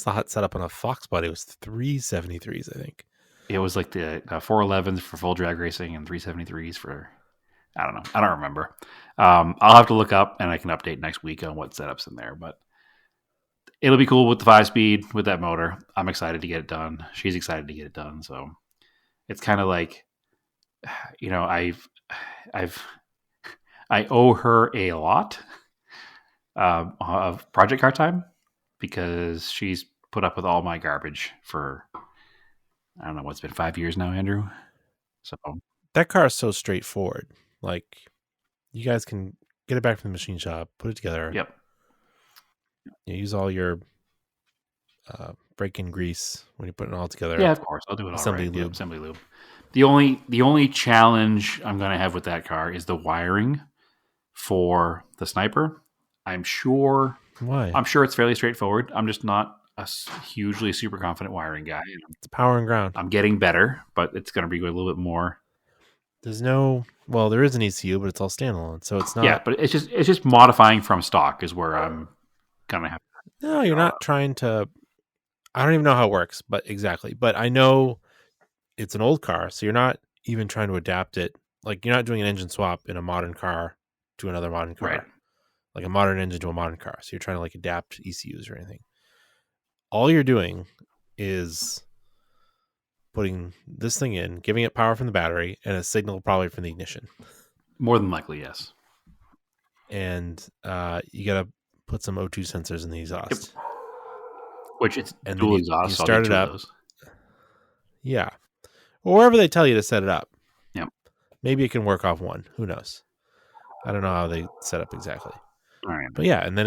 the hot setup on a Fox Body. It was 373s, I think. It was like the 411s for full drag racing and 373s for, I don't know. I don't remember. I'll have to look up, and I can update next week on what setup's in there. But it'll be cool with the 5-speed with that motor. I'm excited to get it done. She's excited to get it done. So it's kind of like, I owe her a lot of project car time because she's put up with all my garbage for, I don't know, what's been 5 years now, Andrew. So that car is so straightforward. Like, you guys can get it back from the machine shop, put it together. Yep. You use all your break-in grease when you're putting it all together. Yeah, of course. I'll do it all assembly right. lube. Yep, assembly lube. The only challenge I'm going to have with that car is the wiring for the Sniper. I'm sure. Why? I'm sure it's fairly straightforward. I'm just not a hugely super confident wiring guy. It's power and ground. I'm getting better, but it's going to be a little bit more. There is an ECU, but it's all standalone, so it's not. Yeah, but it's just modifying from stock is where I'm gonna have. No, you're not trying to. I don't even know how it works, but exactly. But I know it's an old car, so you're not even trying to adapt it. Like, you're not doing an engine swap in a modern car to another modern car, right? Like a modern engine to a modern car. So you're trying to like adapt ECUs or anything. All you're doing is putting this thing in, giving it power from the battery, and a signal probably from the ignition. More than likely, yes. And you got to put some O2 sensors in the exhaust. Yep. Which it's and dual you exhaust. start it up. Yeah. Or wherever they tell you to set it up. Yep. Maybe it can work off one. Who knows? I don't know how they set up exactly. All right. But yeah, and then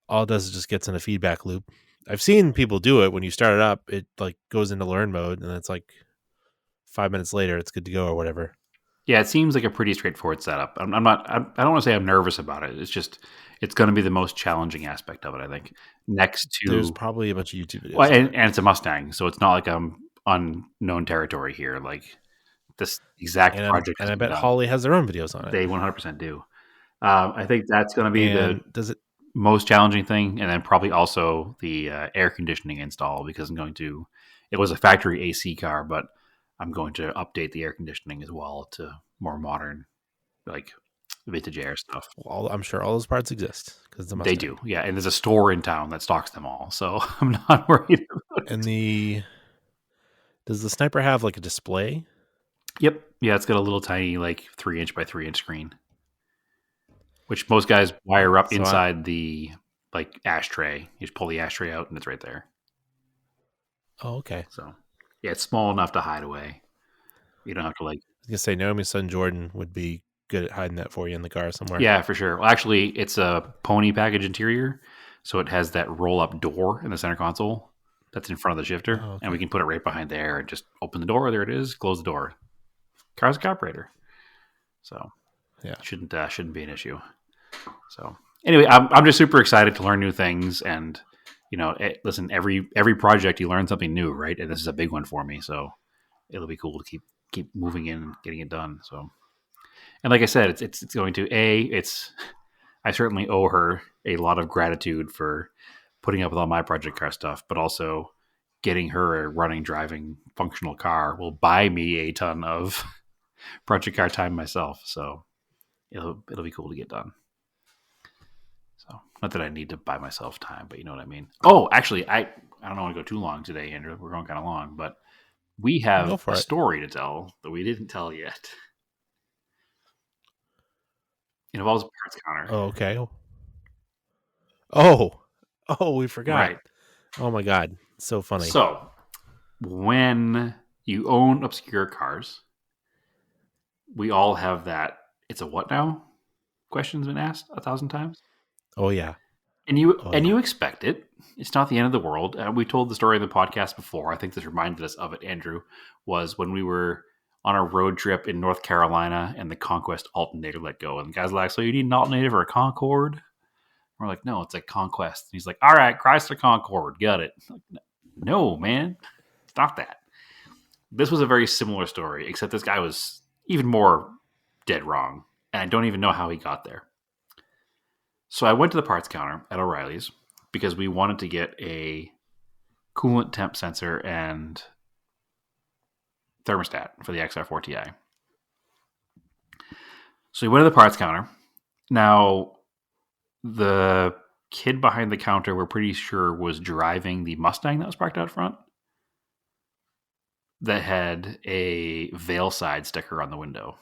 all it does is just gets in a feedback loop. I've seen people do it when you start it up. It like goes into learn mode, and it's like 5 minutes later, it's good to go or whatever. Yeah, it seems like a pretty straightforward setup. I don't want to say I'm nervous about it. It's just it's going to be the most challenging aspect of it, I think. Next to there's probably a bunch of YouTube videos. Well, and it's a Mustang, so it's not like I'm unknown territory here. Like this exact project, and I bet Holly has their own videos on it. They 100% do. I think that's going to be the most challenging thing, and then probably also the air conditioning install, because it was a factory AC car, but I'm going to update the air conditioning as well to more modern, like vintage air stuff. Well, I'm sure all those parts exist because they do, yeah. And there's a store in town that stocks them all, so I'm not worried about it. And does the Sniper have like a display? Yep, yeah, it's got a little tiny like 3-inch by 3-inch screen, which most guys wire up inside the like ashtray. You just pull the ashtray out and it's right there. Oh, okay. So yeah, it's small enough to hide away. You don't have to like. I was gonna say Naomi's son Jordan would be good at hiding that for you in the car somewhere. Yeah, for sure. Well, actually, it's a pony package interior, so it has that roll-up door in the center console that's in front of the shifter, and we can put it right behind there and just open the door. There it is. Close the door. Car's a carburetor. So yeah, shouldn't be an issue. So anyway, I'm just super excited to learn new things, and listen, every project you learn something new, right? And this is a big one for me, so it'll be cool to keep keep moving in and getting it done. So, and like I said, it's going to I certainly owe her a lot of gratitude for putting up with all my project car stuff, but also getting her a running, driving, functional car will buy me a ton of project car time myself. So it'll be cool to get done. So not that I need to buy myself time, but you know what I mean. Oh, actually, I don't want to go too long today, Andrew. We're going kind of long, but we have a story to tell that we didn't tell yet. It involves a parts counter. Oh, okay. Oh, we forgot. Right. Oh my God. So funny. So when you own obscure cars, we all have that "it's a what now?" question's been asked 1,000 times. Oh yeah. And you expect it. It's not the end of the world. We told the story in the podcast before. I think this reminded us of it, Andrew, was when we were on a road trip in North Carolina and the Conquest alternator let go. And the guy's like, so you need an alternator for a Concorde? We're like, no, it's a Conquest. And he's like, all right, Chrysler Concorde. Got it. Like, no, man. It's not that. This was a very similar story, except this guy was even more dead wrong. And I don't even know how he got there. So I went to the parts counter at O'Reilly's because we wanted to get a coolant temp sensor and thermostat for the XR4 Ti. So we went to the parts counter. Now, the kid behind the counter, we're pretty sure, was driving the Mustang that was parked out front that had a Veilside sticker on the window.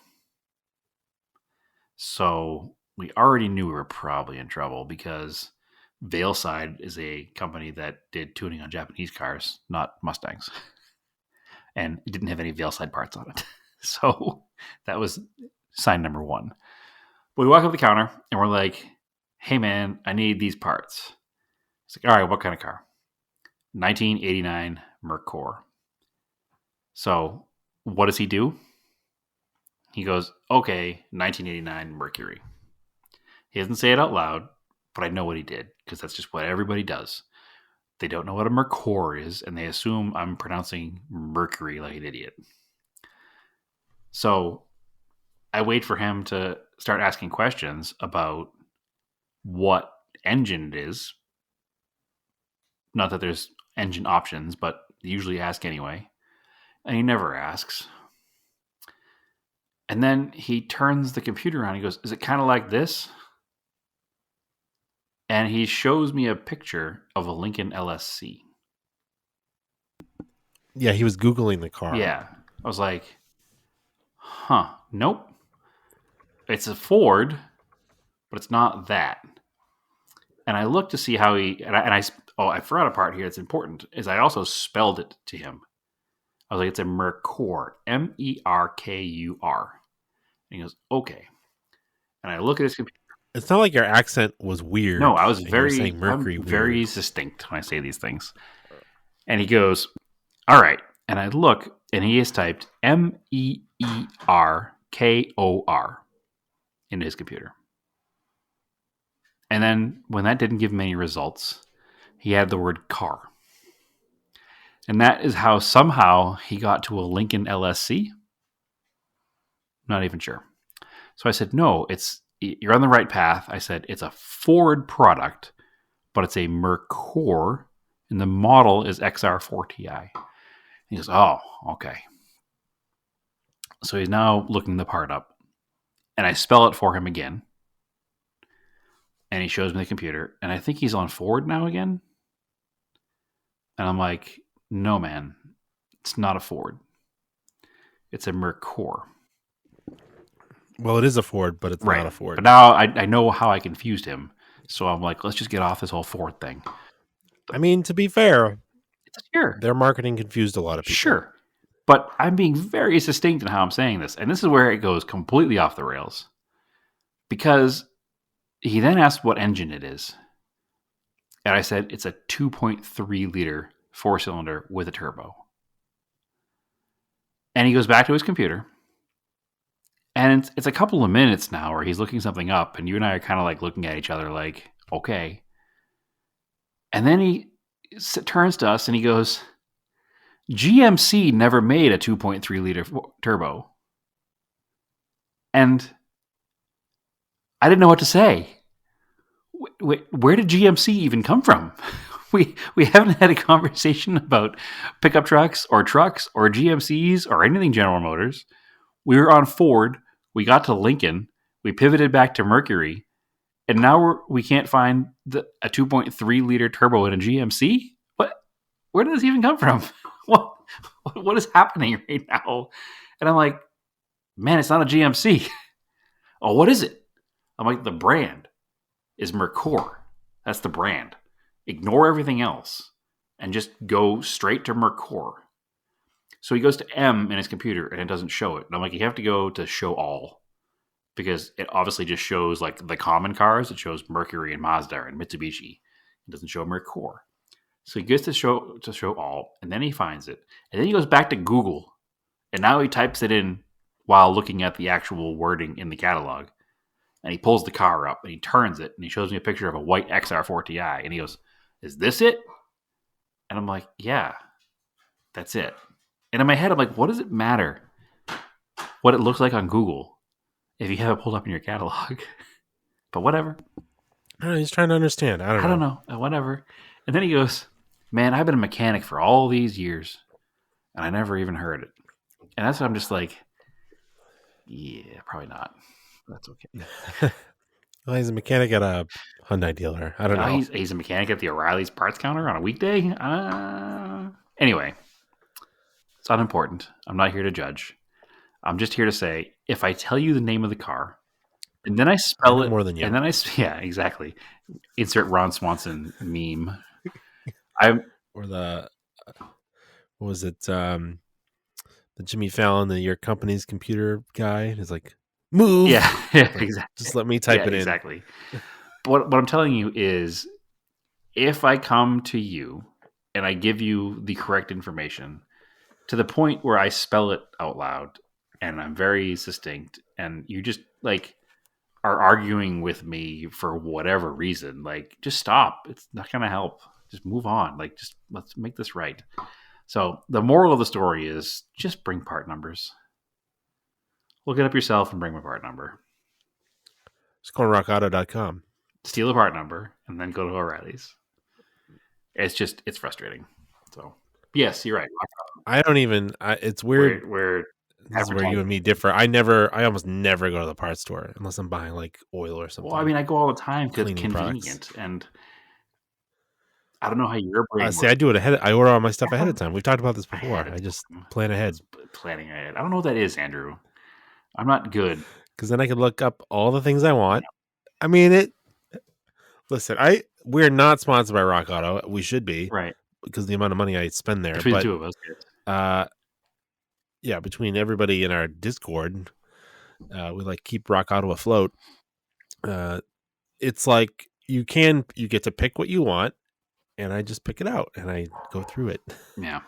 So we already knew we were probably in trouble because Veilside is a company that did tuning on Japanese cars, not Mustangs. And it didn't have any Veilside parts on it. So that was sign number one. But we walk up the counter and we're like, hey man, I need these parts. It's like, all right, what kind of car? 1989 Merkur. So what does he do? He goes, okay, 1989 Mercury. He doesn't say it out loud, but I know what he did because that's just what everybody does. They don't know what a Merkur is, and they assume I'm pronouncing Mercury like an idiot. So I wait for him to start asking questions about what engine it is. Not that there's engine options, but they usually ask anyway. And he never asks. And then he turns the computer on. He goes, is it kind of like this? And he shows me a picture of a Lincoln LSC. Yeah, he was Googling the car. Yeah. I was like, nope. It's a Ford, but it's not that. And I looked to see how I forgot a part here that's important, is I also spelled it to him. I was like, it's a Merkur, Merkur. And he goes, okay. And I look at his computer. It's not like your accent was weird. No, I was very distinct when I say these things. And he goes, all right. And I look, and he has typed Meerkor into his computer. And then when that didn't give him any results, he had the word car. And that is how somehow he got to a Lincoln LSC. Not even sure. So I said, no, you're on the right path. I said, it's a Ford product, but it's a Merkur, and the model is XR4 Ti. He goes, oh, okay. So he's now looking the part up. And I spell it for him again. And he shows me the computer. And I think he's on Ford now again. And I'm like, no, man, it's not a Ford. It's a Merkur. Well, it is a Ford, but it's not a Ford. But now I know how I confused him. So I'm like, let's just get off this whole Ford thing. I mean, to be fair, sure, their marketing confused a lot of people. Sure. But I'm being very succinct in how I'm saying this. And this is where it goes completely off the rails. Because he then asked what engine it is. And I said, it's a 2.3 liter 4-cylinder with a turbo. And he goes back to his computer. And it's a couple of minutes now where he's looking something up. And you and I are kind of like looking at each other like, okay. And then he turns to us and he goes, GMC never made a 2.3 liter turbo. And I didn't know what to say. Where did GMC even come from? We haven't had a conversation about pickup trucks or GMCs or anything General Motors. We were on Ford. We got to Lincoln. We pivoted back to Mercury. And now we can't find a 2.3 liter turbo in a GMC? Where did this even come from? What is happening right now? And I'm like, man, it's not a GMC. Oh, what is it? I'm like, the brand is Mercor. That's the brand. Ignore everything else and just go straight to Mercor. So he goes to M in his computer and it doesn't show it. And I'm like, you have to go to show all, because it obviously just shows like the common cars. It shows Mercury and Mazda and Mitsubishi. It doesn't show Mercor. So he gets to show all, and then he finds it. And then he goes back to Google, and now he types it in while looking at the actual wording in the catalog. And he pulls the car up, and he turns it, and he shows me a picture of a white XR4 Ti, and he goes, "Is this it?" And I'm like, "Yeah, that's it." And in my head, I'm like, what does it matter what it looks like on Google if you have it pulled up in your catalog? But whatever. I don't know, he's trying to understand. I don't know. Whatever. And then he goes, "Man, I've been a mechanic for all these years, and I never even heard it." And that's what I'm just like, yeah, probably not. That's okay. Well, he's a mechanic at a Hyundai dealer. I don't know. He's a mechanic at the O'Reilly's parts counter on a weekday. Anyway, it's unimportant. I'm not here to judge. I'm just here to say, if I tell you the name of the car, and then I spell it more than you, and then yeah, exactly. Insert Ron Swanson meme. Or the what was it? The Jimmy Fallon, your company's computer guy, is like, move. Yeah, like, exactly. Just let me type it in. Exactly. What I'm telling you is, if I come to you and I give you the correct information to the point where I spell it out loud and I'm very succinct, and you just like are arguing with me for whatever reason, like, just stop. It's not going to help. Just move on. Like, just let's make this right. So the moral of the story is just bring part numbers. Look it up yourself and bring my part number. Just go to rockauto.com. Steal a part number and then go to O'Reilly's. It's frustrating. So, yes, you're right. I don't even, it's weird. This is where you and me differ. I almost never go to the parts store unless I'm buying like oil or something. Well, I mean, I go all the time because it's convenient. And I don't know how your brain works. See, I do it ahead. I order all my stuff ahead of time. We've talked about this before. I just plan ahead. Planning ahead. I don't know what that is, Andrew. I'm not good. Because then I can look up all the things I want. I mean, listen, we're not sponsored by Rock Auto. We should be. Right. Because of the amount of money I spend there. Between the two of us. Yeah, between everybody in our Discord, we like keep Rock Auto afloat. It's like you get to pick what you want, and I just pick it out and I go through it. Yeah.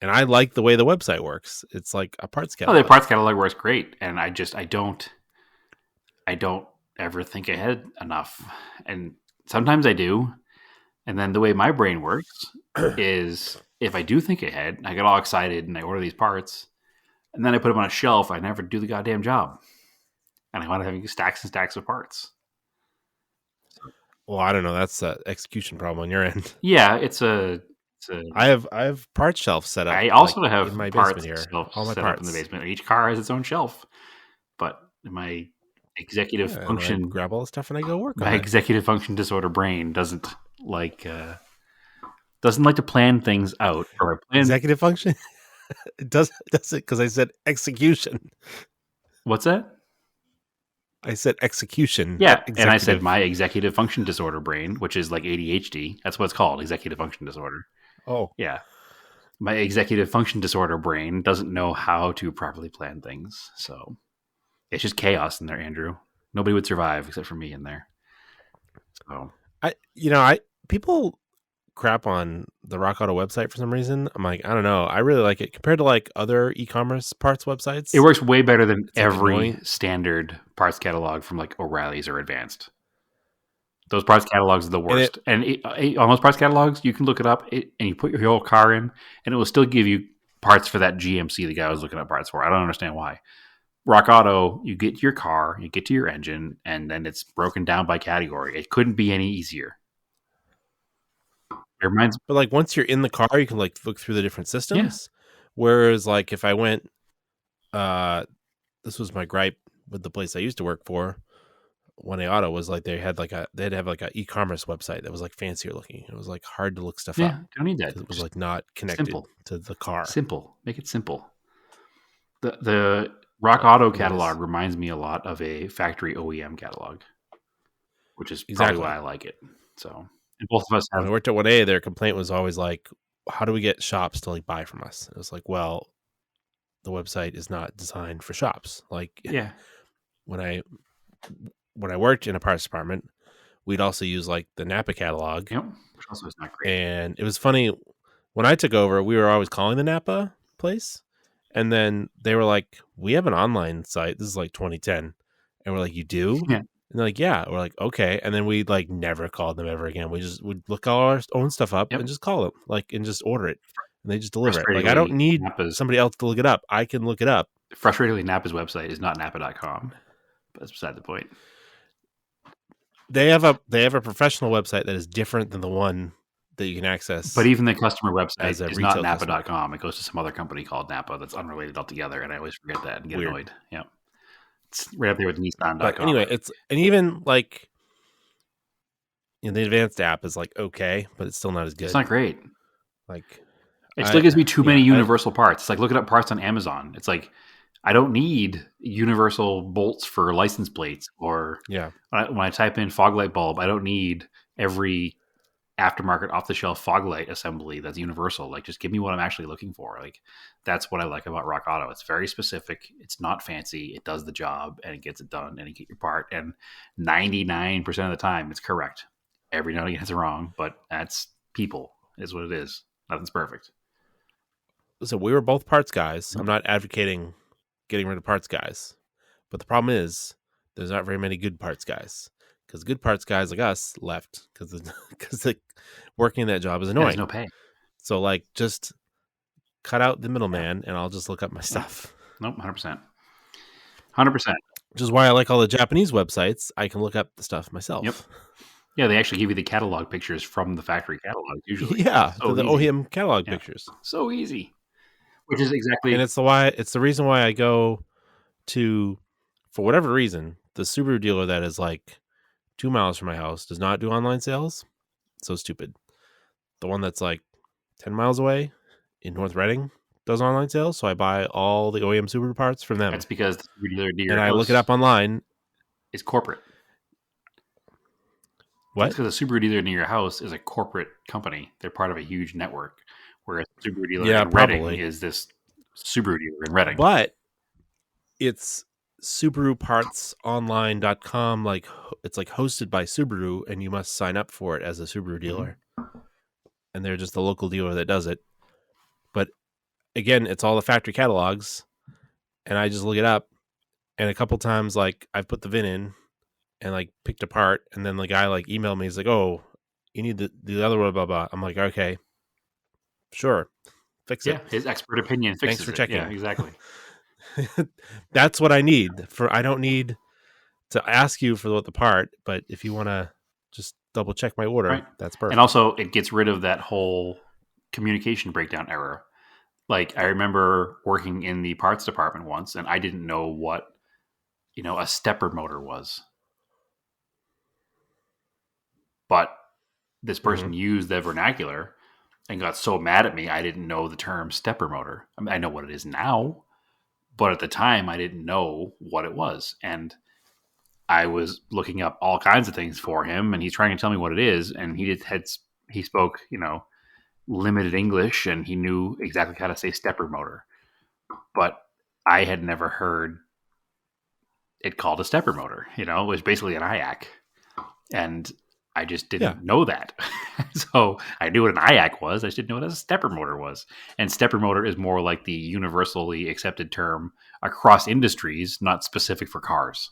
And I like the way the website works. It's like a parts catalog. Oh, the parts catalog works great, and I don't ever think ahead enough. And sometimes I do. And then the way my brain works is, if I do think ahead, I get all excited and I order these parts, and then I put them on a shelf. I never do the goddamn job, and I wind up having stacks and stacks of parts. Well, I don't know. That's an execution problem on your end. Yeah, I have parts shelf set up. I also have in my parts basement here. All my set parts up in the basement. Each car has its own shelf, but my executive function, I grab all the stuff and I go work. My executive function disorder brain doesn't like to plan things out. Or executive function. It does it because I said execution. What's that? I said execution. Yeah, and I said my executive function disorder brain, which is like ADHD. That's what it's called, executive function disorder. Oh. Yeah. My executive function disorder brain doesn't know how to properly plan things. So it's just chaos in there, Andrew. Nobody would survive except for me in there. So people crap on the Rock Auto website for some reason. I'm like, I don't know. I really like it compared to like other e-commerce parts websites. It works way better than every standard parts catalog from like O'Reilly's or Advanced. Those parts catalogs are the worst. And on those parts catalogs, you can look it up and you put your whole car in, and it will still give you parts for that GMC the guy was looking at parts for. I don't understand why. Rock Auto, you get to your car, you get to your engine, and then it's broken down by category. It couldn't be any easier. It reminds But like once you're in the car, you can like look through the different systems. Whereas like if I went, this was my gripe with the place I used to work for. 1A Auto was like they'd have like an e-commerce website that was like fancier looking. It was like hard to look stuff up. you don't need that. It was like not connected Simple. to the car. Simple. Make it simple. The Rock Auto catalog reminds me a lot of a factory OEM catalog, which is probably why I like it. So, and both of us have. When I worked at 1A, their complaint was always like, how do we get shops to like buy from us? It was like, well, the website is not designed for shops. Like, when I worked in a parts department, we'd also use like the Napa catalog. Yep, which also is not great. And it was funny when I took over, we were always calling the Napa place. And then they were like, we have an online site. This is like 2010. And we're like, you do? Yeah. And they're like, yeah. We're like, okay. And then we like never called them ever again. We just would look all our own stuff up and just call them, like, and just order it. And they just deliver it. Like, I don't need somebody else to look it up. I can look it up. Frustratingly, Napa's website is not napa.com. But that's beside the point. They have a professional website that is different than the one that you can access. But even the customer website is not napa.com. napa.com. It goes to some other company called Napa that's unrelated altogether, and I always forget that and get annoyed. Yeah. It's right up there with Nissan.com. But anyway, and even like the advanced app is like okay, but it's still not as good. It's not great. Like it still gives me too many universal parts. It's like looking up parts on Amazon. It's like I don't need universal bolts for license plates, or when I type in fog light bulb, I don't need every aftermarket off-the-shelf fog light assembly that's universal. Like, just give me what I'm actually looking for. Like, that's what I like about Rock Auto. It's very specific. It's not fancy. It does the job, and it gets it done, and you get your part. And 99% of the time, it's correct. Every now and again, it's wrong, but that's people, is what it is. Nothing's perfect. So we were both parts guys. I'm not advocating getting rid of parts guys, but the problem is there's not very many good parts guys. Because good parts guys like us left because working that job is annoying. There's no pay. So like, just cut out the middleman, and I'll just look up my stuff. Nope, 100%. 100%. Which is why I like all the Japanese websites. I can look up the stuff myself. Yep. Yeah, they actually give you the catalog pictures from the factory catalog usually. Yeah, so the OEM catalog pictures. So easy. Which is exactly, and it's the reason why I go to, for whatever reason, the Subaru dealer that is like 2 miles from my house does not do online sales. So stupid. The one that's like 10 miles away in North Reading does online sales. So I buy all the OEM Subaru parts from them. That's because the Subaru dealer near and I look it up online. It's corporate. What? That's because the Subaru dealer near your house is a corporate company. They're part of a huge network. Whereas the Subaru dealer in Reading is this Subaru dealer in Reading. But it's SubaruPartsOnline.com, like it's like hosted by Subaru, and you must sign up for it as a Subaru dealer. Mm-hmm. And they're just the local dealer that does it. But again, it's all the factory catalogs, and I just look it up. And a couple times, like I've put the VIN in and like picked a part, and then the guy like emailed me. He's like, "Oh, you need the other one, blah blah." I'm like, "Okay, sure, fix it." Yeah, his expert opinion fixes Thanks for checking. Yeah, exactly. That's what I need. I don't need to ask you for the part, but if you want to just double check my order, that's perfect. And also, it gets rid of that whole communication breakdown error. Like, I remember working in the parts department once, and I didn't know what, a stepper motor was. But this person used the vernacular and got so mad at me, I didn't know the term stepper motor. I mean, I know what it is now, but at the time, I didn't know what it was. And I was looking up all kinds of things for him, and he's trying to tell me what it is. And he spoke, limited English, and he knew exactly how to say stepper motor. But I had never heard it called a stepper motor. It was basically an IAC. And I just didn't know that. So I knew what an IAC was. I just didn't know what a stepper motor was. And stepper motor is more like the universally accepted term across industries, not specific for cars.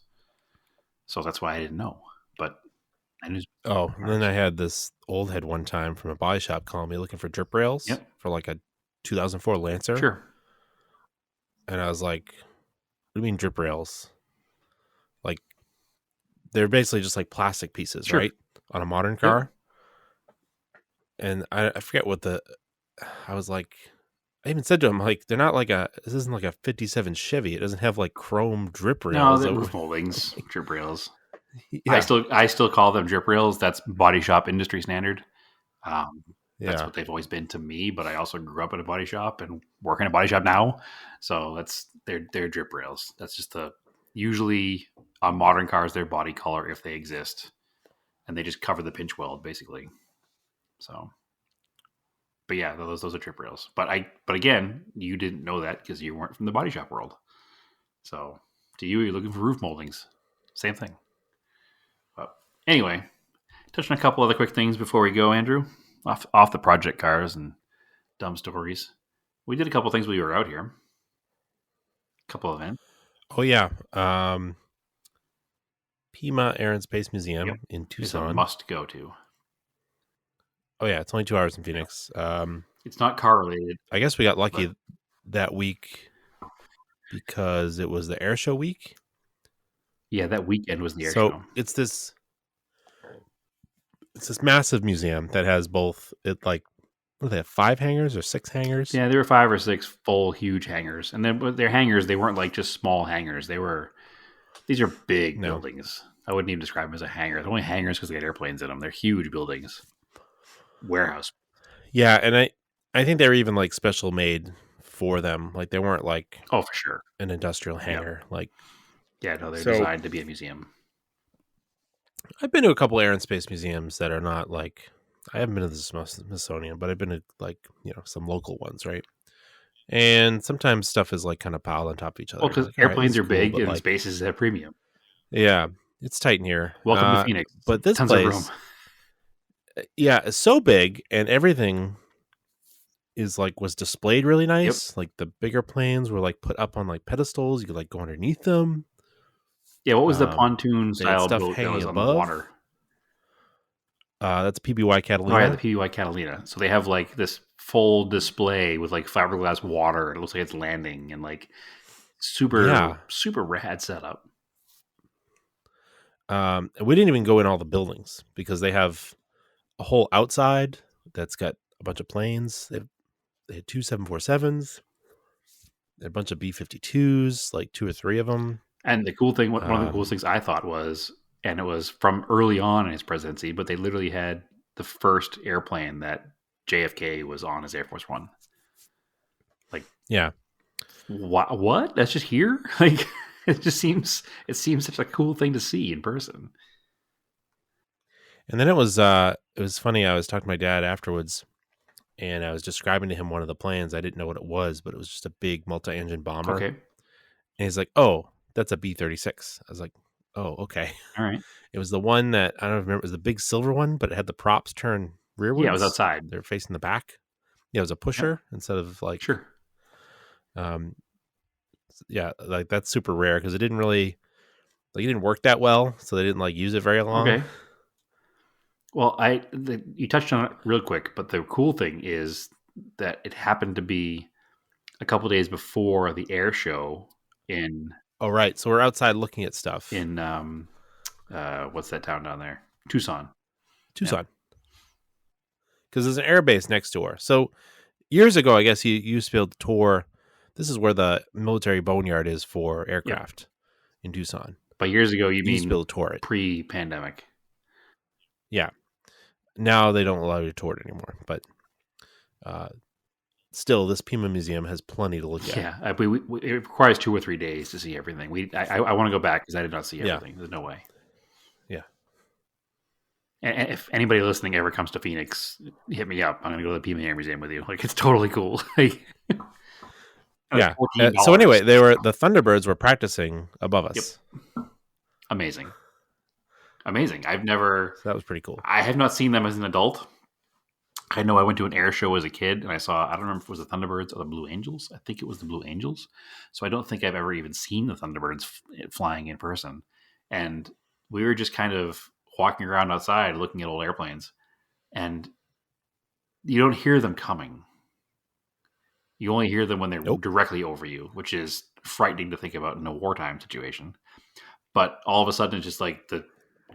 So that's why I didn't know. But And it was, Oh, and then I had this old head one time from a body shop calling me looking for drip rails Yep. for like a 2004 Lancer. sure. And I was like, what do you mean drip rails? Like, they're basically just like plastic pieces, Sure. right? On a modern car. And I forget what I was like, I even said to him, like, they're not like this isn't like a 57 Chevy. It doesn't have like chrome drip No, rails. the roof moldings, drip rails. Yeah. I still call them drip rails. That's body shop industry standard. That's Yeah. what they've always been to me. But I also grew up in a body shop and work in a body shop now, so they're drip rails. That's just usually on modern cars their body color if they exist, and they just cover the pinch weld basically. So, but yeah, those are trip rails. But again, you didn't know that because you weren't from the body shop world. So to you're looking for roof moldings, same thing. But anyway, touching a couple other quick things before we go, Andrew, off the project cars and dumb stories. We did a couple things while you were out here. A couple of events. Oh yeah. Pima Air and Space Museum Yep. in It's a Tucson. must go to. Oh yeah, it's only 2 hours in Phoenix. It's not car related. I guess we got lucky that week because it was the air show week. Yeah, that weekend was the air So show. it's this massive museum that has both what do they have, 5 hangars or 6 hangars? Yeah, there were 5 or 6 full, huge hangars, and then their hangars, they weren't like just small hangars. These are big buildings. I wouldn't even describe them as a hangar. They're only hangars because they got airplanes in them. They're huge buildings, warehouse. Yeah, and I think they were even like special made for them. Like they weren't like Oh, for sure. an industrial hangar. Like Yeah, no, they're So- designed to be a museum. I've been to a couple air and space museums that are not like I haven't been to the Smithsonian, but I've been to like some local ones, right? And sometimes stuff is like kind of piled on top of each other. Well, because Like, all right, airplanes this are is cool, big but, and like, space is at premium. Yeah, it's tight in here. Welcome to Phoenix. But this Tons place, of room. yeah, it's so big, and everything is like was displayed really nice. Like the bigger planes were like put up on like pedestals. You could like go underneath them. Yeah, what was the they pontoon had style stuff boat that hanging was on the above. water? That's PBY Catalina. Oh, yeah, the PBY Catalina. So they have like this full display with like fiberglass water. It looks like it's landing and like super rad setup. And we didn't even go in all the buildings because they have a whole outside that's got a bunch of planes. They had 2 747s, a bunch of B-52s, like 2 or 3 of them. And the cool thing, one of the coolest things I thought was, and it was from early on in his presidency, but they literally had the first airplane that JFK was on as Air Force One. Like, Yeah. what? That's just here? Like, it seems such a cool thing to see in person. And then it was funny. I was talking to my dad afterwards, and I was describing to him one of the planes. I didn't know what it was, but it was just a big multi-engine bomber. Okay, And he's like, "Oh, that's a B-36." I was like, "Oh, okay." all right. It was the one that I don't remember. It was the big silver one, but it had the props turn rearwards. Yeah, it was outside. They're facing the back. Yeah, it was a pusher instead of like Sure. Yeah, like that's super rare because it didn't really it didn't work that well, so they didn't like use it very long. Okay. Well, you touched on it real quick, but the cool thing is that it happened to be a couple days before the air show in Oh, right. So we're outside looking at stuff what's that town down there? Tucson. Tucson, because there's an air base next door. So years ago, I guess you used to be able to tour. This is where the military boneyard is for aircraft in Tucson. But years ago, you You used to be mean able to tour it. pre-pandemic? Yeah. Now they don't allow you to tour it anymore, but still, this Pima Museum has plenty to look at. Yeah, it requires 2 or 3 days to see everything. I want to go back because I did not see everything. There's no way. Yeah. And if anybody listening ever comes to Phoenix, hit me up. I'm going to go to the Pima Air Museum with you. Like, it's totally cool. Like, Yeah. $14. So anyway, the Thunderbirds were practicing above us. Amazing. I've never. So that was pretty cool. I have not seen them as an adult. I know I went to an air show as a kid and I don't remember if it was the Thunderbirds or the Blue Angels. I think it was the Blue Angels. So I don't think I've ever even seen the Thunderbirds flying in person. And we were just kind of walking around outside looking at old airplanes, and you don't hear them coming. You only hear them when they're directly over you, which is frightening to think about in a wartime situation. But all of a sudden, it's just like the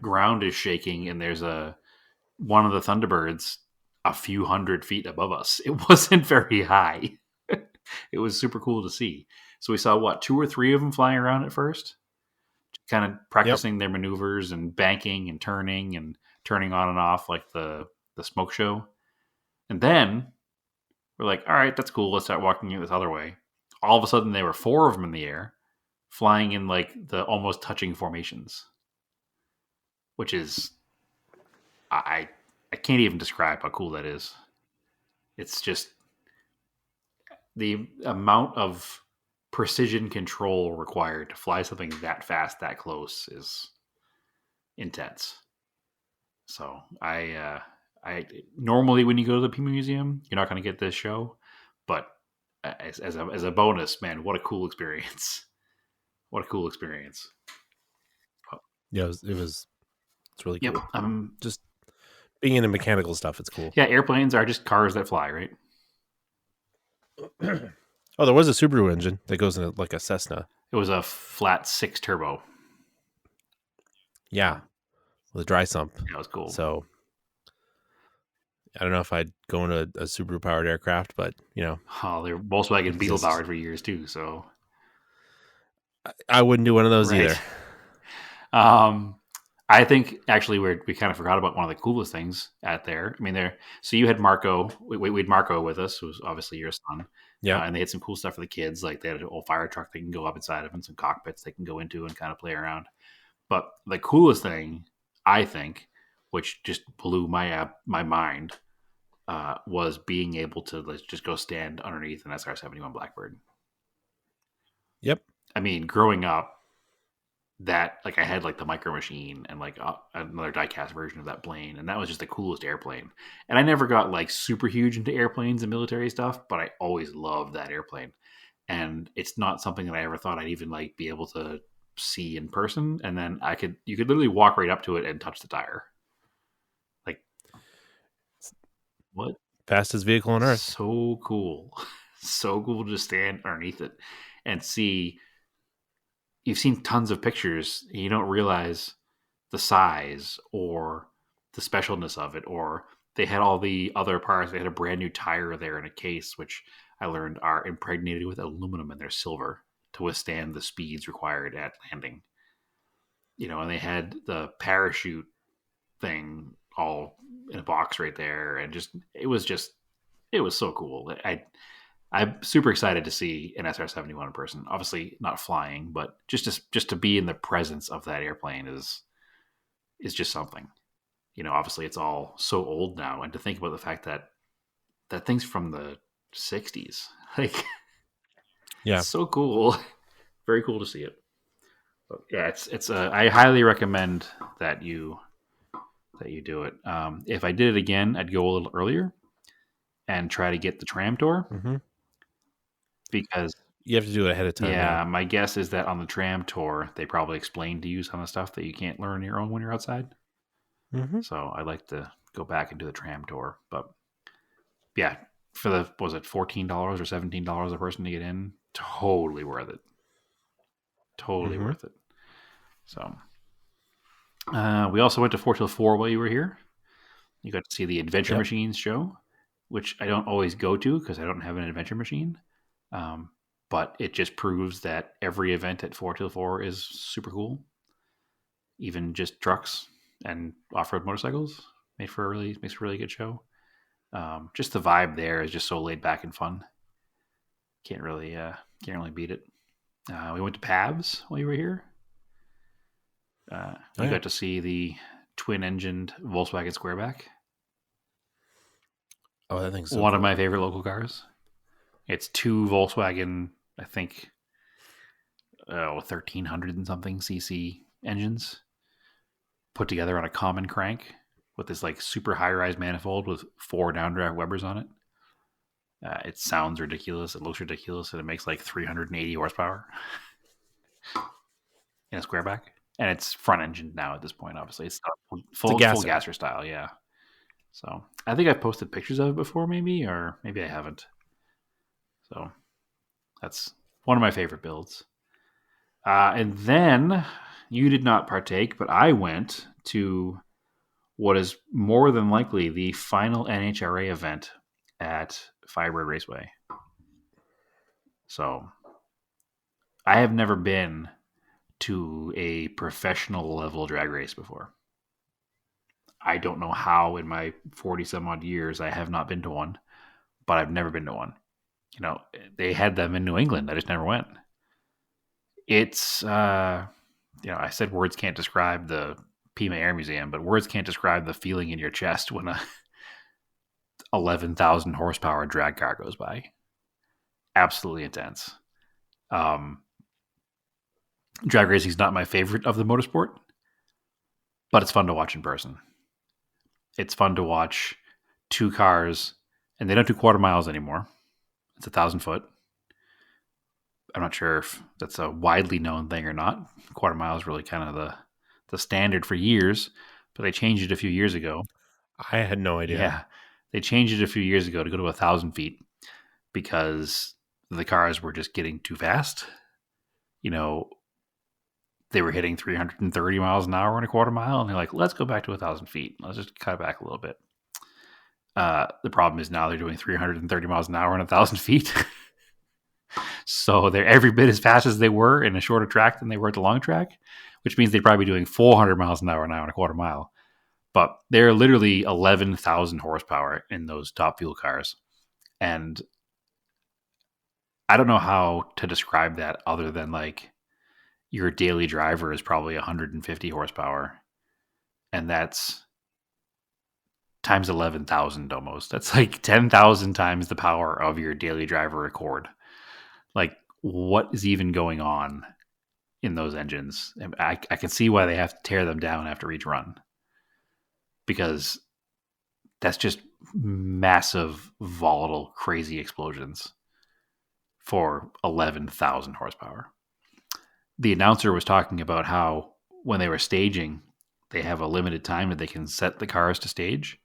ground is shaking, and there's one of the Thunderbirds a few hundred feet above us. It wasn't very high. It was super cool to see. So we saw 2 or 3 of them flying around at first, kind of practicing their maneuvers and banking and turning on and off like the smoke show. And then we're like, all right, that's cool. Let's start walking this other way. All of a sudden, there were 4 of them in the air, flying in like the almost touching formations, which is, I can't even describe how cool that is. It's just the amount of precision control required to fly something that fast, that close is intense. So I normally when you go to the Pima Museum, you're not going to get this show, but as a bonus, man, what a cool experience! What a cool experience! Yeah, it's really cool. Yep. Just being into mechanical stuff, it's cool. Yeah, airplanes are just cars that fly, right? Oh, there was a Subaru engine that goes in like a Cessna. It was a flat 6 turbo. Yeah, with a dry sump. That was cool. So I don't know if I'd go into a Subaru powered aircraft, but they're Volkswagen Beetle powered for years too. So I wouldn't do one of those either. I think actually we kind of forgot about one of the coolest things out there. I mean, so you had Marco. We had Marco with us, who's obviously your son. Yeah, and they had some cool stuff for the kids. Like they had an old fire truck they can go up inside of, and some cockpits they can go into and kind of play around. But the coolest thing, I think, which just blew my mind, was being able to just go stand underneath an SR-71 Blackbird. Yep. I mean, growing up, that like I had like the Micro Machine and like another diecast version of that plane, and that was just the coolest airplane. And I never got like super huge into airplanes and military stuff, but I always loved that airplane. And it's not something that I ever thought I'd even like be able to see in person. And then you could literally walk right up to it and touch the tire. Like, what? Fastest vehicle on Earth. So cool. So cool to just stand underneath it and see. You've seen tons of pictures and you don't realize the size or the specialness of it, or they had all the other parts. They had a brand new tire there in a case, which I learned are impregnated with aluminum and they're silver to withstand the speeds required at landing. And they had the parachute thing all in a box right there. And it was so cool. I'm super excited to see an SR-71 in person. Obviously not flying, but just to be in the presence of that airplane is just something. Obviously it's all so old now, and to think about the fact that that thing's from the 60s. Like, yeah, it's so cool. Very cool to see it. But yeah, I highly recommend that you do it. If I did it again, I'd go a little earlier and try to get the tram tour. Mm-hmm. Because you have to do it ahead of time. Yeah, my guess is that on the tram tour, they probably explain to you some of the stuff that you can't learn on your own when you're outside. Mm-hmm. So I'd like to go back and do the tram tour. But yeah, for was it $14 or $17 a person to get in? Totally worth it. Totally worth it. So we also went to Fort Hill 4 while you were here. You got to see the Adventure Machines show, which I don't always go to because I don't have an adventure machine. But it just proves that every event at Fort Hill 4 is super cool. Even just trucks and off-road motorcycles makes for a really good show. Just the vibe there is just so laid back and fun. Can't really beat it. We went to Pabs while you were here. You got to see the twin-engined Volkswagen Squareback. Oh, that thing's one of my favorite local cars. It's 2 Volkswagen, I think, 1300 and something cc engines put together on a common crank with this like super high-rise manifold with 4 downdraft Webers on it. It sounds ridiculous. It looks ridiculous, and it makes like 380 horsepower in a Squareback. and it's front engine now at this point. Obviously, it's not full It's a gasser. gasser style. Yeah. So I think I've posted pictures of it before, maybe, or maybe I haven't. So that's one of my favorite builds. And then you did not partake, but I went to what is more than likely the final NHRA event at Firebird Raceway. So I have never been to a professional level drag race before. I don't know how in my 40 some odd years I have not been to one, but I've never been to one. You know, they had them in New England. I just never went. It's, I said words can't describe the Pima Air Museum, but words can't describe the feeling in your chest when a 11,000 horsepower drag car goes by. Absolutely intense. Drag racing is not my favorite of the motorsport, but it's fun to watch in person. It's fun to watch two cars, and they don't do quarter miles anymore. It's 1,000 foot. I'm not sure if that's a widely known thing or not. Quarter mile is really kind of the standard for years, but they changed it a few years ago. I had no idea. Yeah, they changed it a few years ago to go to 1,000 feet because the cars were just getting too fast. You know, they were hitting 330 miles an hour in a quarter mile, and they're like, let's go back to 1,000 feet. Let's just cut it back a little bit. The problem is now they're doing 330 miles an hour in 1,000 feet. So they're every bit as fast as they were in a shorter track than they were at the long track, which means they'd probably be doing 400 miles an hour now in a quarter mile. But they're literally 11,000 horsepower in those Top Fuel cars. And I don't know how to describe that other than like your daily driver is probably 150 horsepower. And that's times 11,000 almost. That's like 10,000 times the power of your daily driver Accord. Like, what is even going on in those engines? I can see why they have to tear them down after each run, because that's just massive, volatile, crazy explosions for 11,000 horsepower. The announcer was talking about how when they were staging, they have a limited time that they can set the cars to stage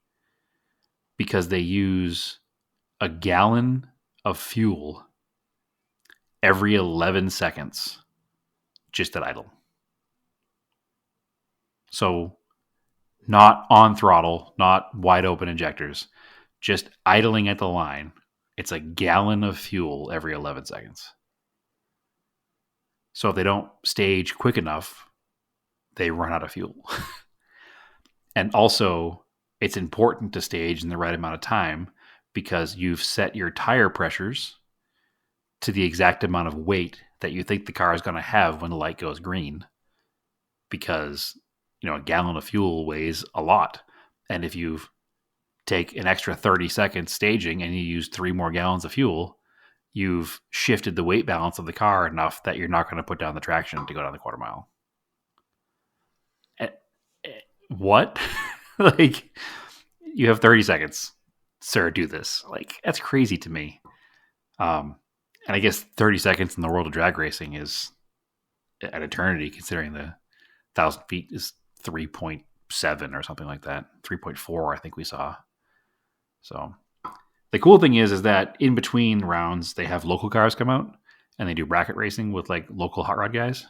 because they use a gallon of fuel every 11 seconds just at idle. So not on throttle, not wide open injectors, just idling at the line. It's a gallon of fuel every 11 seconds. So if they don't stage quick enough, they run out of fuel. And also, it's important to stage in the right amount of time because you've set your tire pressures to the exact amount of weight that you think the car is going to have when the light goes green. Because, you know, a gallon of fuel weighs a lot. And if you take an extra 30 seconds staging and you use 3 more gallons of fuel, you've shifted the weight balance of the car enough that you're not going to put down the traction to go down the quarter mile. What? Like, you have 30 seconds, sir, do this. Like, that's crazy to me. And I guess 30 seconds in the world of drag racing is an eternity, considering the 1,000 feet is 3.7 or something like that. 3.4, I think we saw. So the cool thing is that in between rounds, they have local cars come out and they do bracket racing with like local hot rod guys.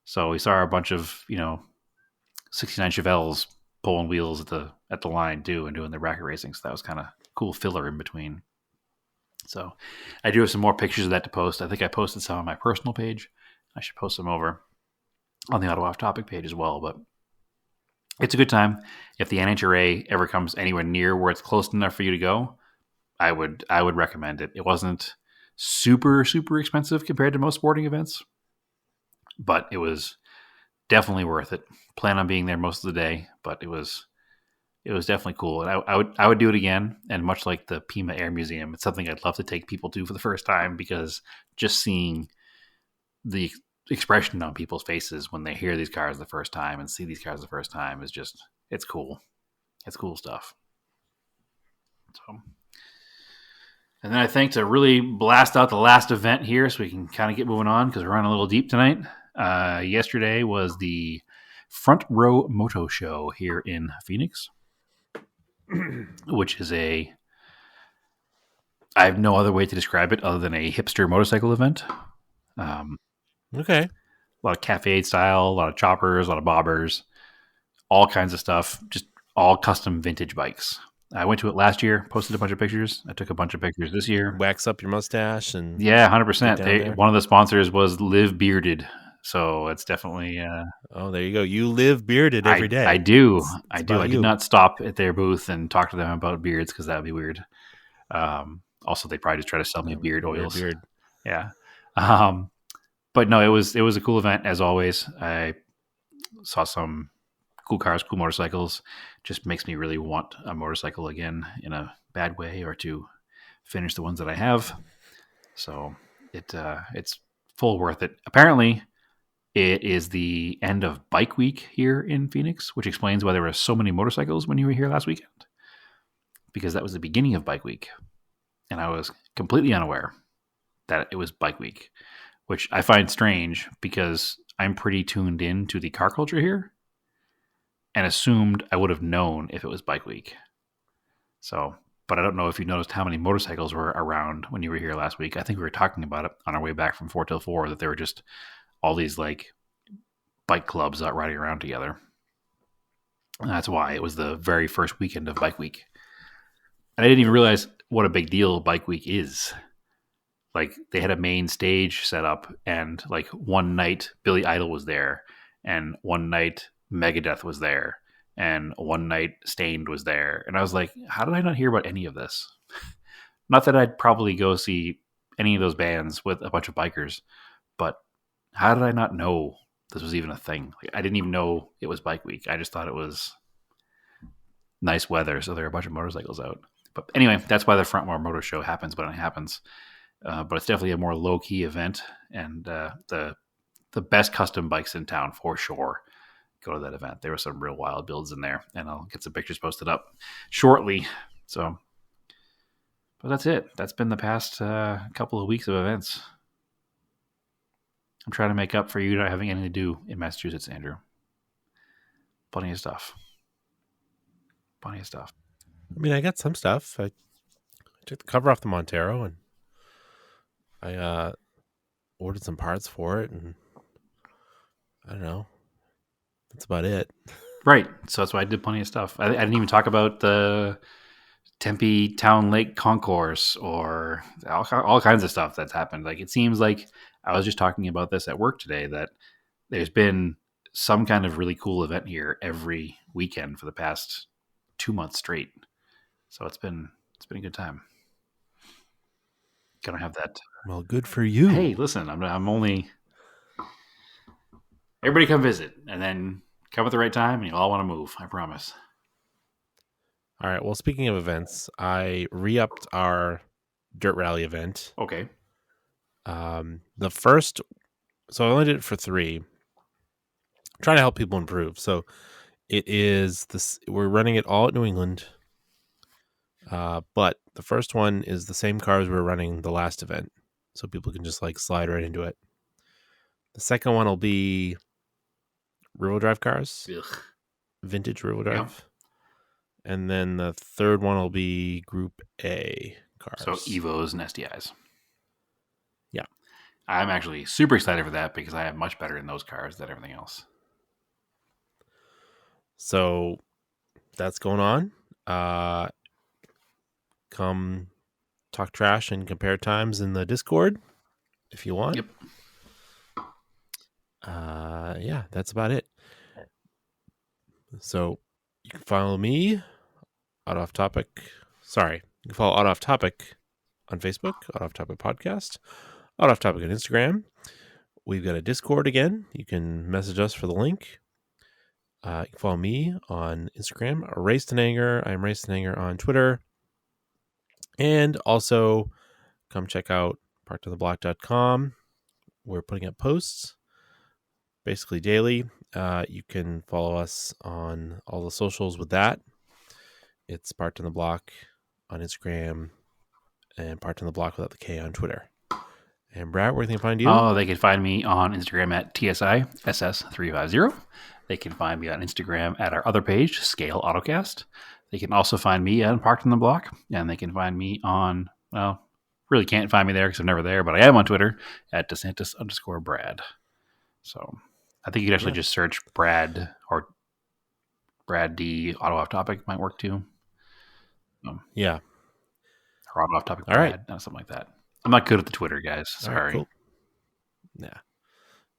So we saw a bunch of, 69 Chevelles pulling wheels at the line too and doing the bracket racing. So that was kind of cool filler in between. So I do have some more pictures of that to post. I think I posted some on my personal page. I should post them over on the Auto Off Topic page as well. But it's a good time. If the NHRA ever comes anywhere near where it's close enough for you to go, I would recommend it. It wasn't super, super expensive compared to most sporting events, but it was definitely worth it. Plan on being there most of the day, but it was definitely cool. And I would do it again. And much like the Pima Air Museum, it's something I'd love to take people to for the first time, because just seeing the expression on people's faces when they hear these cars the first time and see these cars the first time is just, it's cool. It's cool stuff. So, and then I think to really blast out the last event here so we can kind of get moving on because we're running a little deep tonight. Yesterday was the Front Row Moto Show here in Phoenix, which is I have no other way to describe it other than a hipster motorcycle event. Okay. A lot of cafe style, a lot of choppers, a lot of bobbers, all kinds of stuff, just all custom vintage bikes. I went to it last year, posted a bunch of pictures. I took a bunch of pictures this year. Wax up your mustache and Yeah, get 100%. down there. One of the sponsors was Live Bearded. So it's definitely oh, there you go. You live bearded every day. I do. It's I do. about I you. did not stop at their booth and talk to them about beards because that would be weird. Also, they probably just try to sell me beard Wear a oils. beard. Yeah. But no, it was a cool event as always. I saw some cool cars, cool motorcycles. Just makes me really want a motorcycle again in a bad way, or to finish the ones that I have. So it's full worth it. Apparently, it is the end of Bike Week here in Phoenix, which explains why there were so many motorcycles when you were here last weekend. Because that was the beginning of Bike Week. And I was completely unaware that it was Bike Week, which I find strange because I'm pretty tuned in to the car culture here and assumed I would have known if it was Bike Week. So, but I don't know if you noticed how many motorcycles were around when you were here last week. I think we were talking about it on our way back from 4 till 4, that there were just all these like bike clubs out riding around together. And that's why it was the very first weekend of Bike Week. And I didn't even realize what a big deal Bike Week is. Like, they had a main stage set up, and like one night Billy Idol was there, and one night Megadeth was there, and one night Stained was there. And I was like, how did I not hear about any of this? Not that I'd probably go see any of those bands with a bunch of bikers, but how did I not know this was even a thing? Like, I didn't even know it was Bike Week. I just thought it was nice weather, so there are a bunch of motorcycles out. But anyway, that's why the Front Row Motor Show happens when it happens. But it's definitely a more low-key event, and the best custom bikes in town for sure go to that event. There were some real wild builds in there, and I'll get some pictures posted up shortly. So, but that's it. That's been the past couple of weeks of events. I'm trying to make up for you not having anything to do in Massachusetts, Andrew. Plenty of stuff. Plenty of stuff. I mean, I got some stuff. I took the cover off the Montero, and I ordered some parts for it, and I don't know. That's about it. Right. So that's why I did plenty of stuff. I didn't even talk about the Tempe Town Lake Concourse or all kinds of stuff that's happened. Like, it seems like I was just talking about this at work today, that there's been some kind of really cool event here every weekend for the past 2 months straight. So it's been a good time. Gonna have that. Well, good for you. Hey, listen, I'm only. Everybody come visit, and then come at the right time, and you'll all want to move. I promise. All right. Well, speaking of events, I re-upped our dirt rally event. Okay. The first, so I only did it for 3. I'm trying to help people improve. So it is this. We're running it all at New England. But the first one is the same cars we were running the last event, so people can just like slide right into it. The second one will be rear-wheel drive cars, Ugh. vintage rear-wheel drive, and then the third one will be Group A cars. So Evos and SDIs. Yeah. I'm actually super excited for that because I have much better in those cars than everything else. So that's going on. Come talk trash and compare times in the Discord if you want. Yep. Yeah, that's about it. So you can follow me, Odd Off Topic. Sorry, you can follow Odd Off Topic on Facebook, Odd Off Topic Podcast, Odd Off Topic on Instagram. We've got a Discord again. You can message us for the link. You can follow me on Instagram, Raced in Anger. I'm Raced in Anger on Twitter. And also come check out parkedontheblock.com. We're putting up posts basically daily. You can follow us on all the socials with that. It's Parked on the Block on Instagram and Parked on the Block without the K on Twitter. And Brad, where can they find you? Oh, they can find me on Instagram at TSISS350. They can find me on Instagram at our other page, Scale Autocast. They can also find me on Parked on the Block, and they can find me on, well, really can't find me there because I'm never there, but I am on Twitter at DeSantis_Brad. So I think you can actually just search Brad or Brad D Auto Off Topic might work too. Yeah. Or Auto Off Topic All Brad, right. something like that. I'm not good at the Twitter, guys. All right, Sorry. cool. Yeah.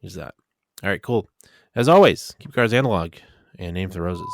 Use that. All right, cool. As always, keep cars analog and aim for the roses.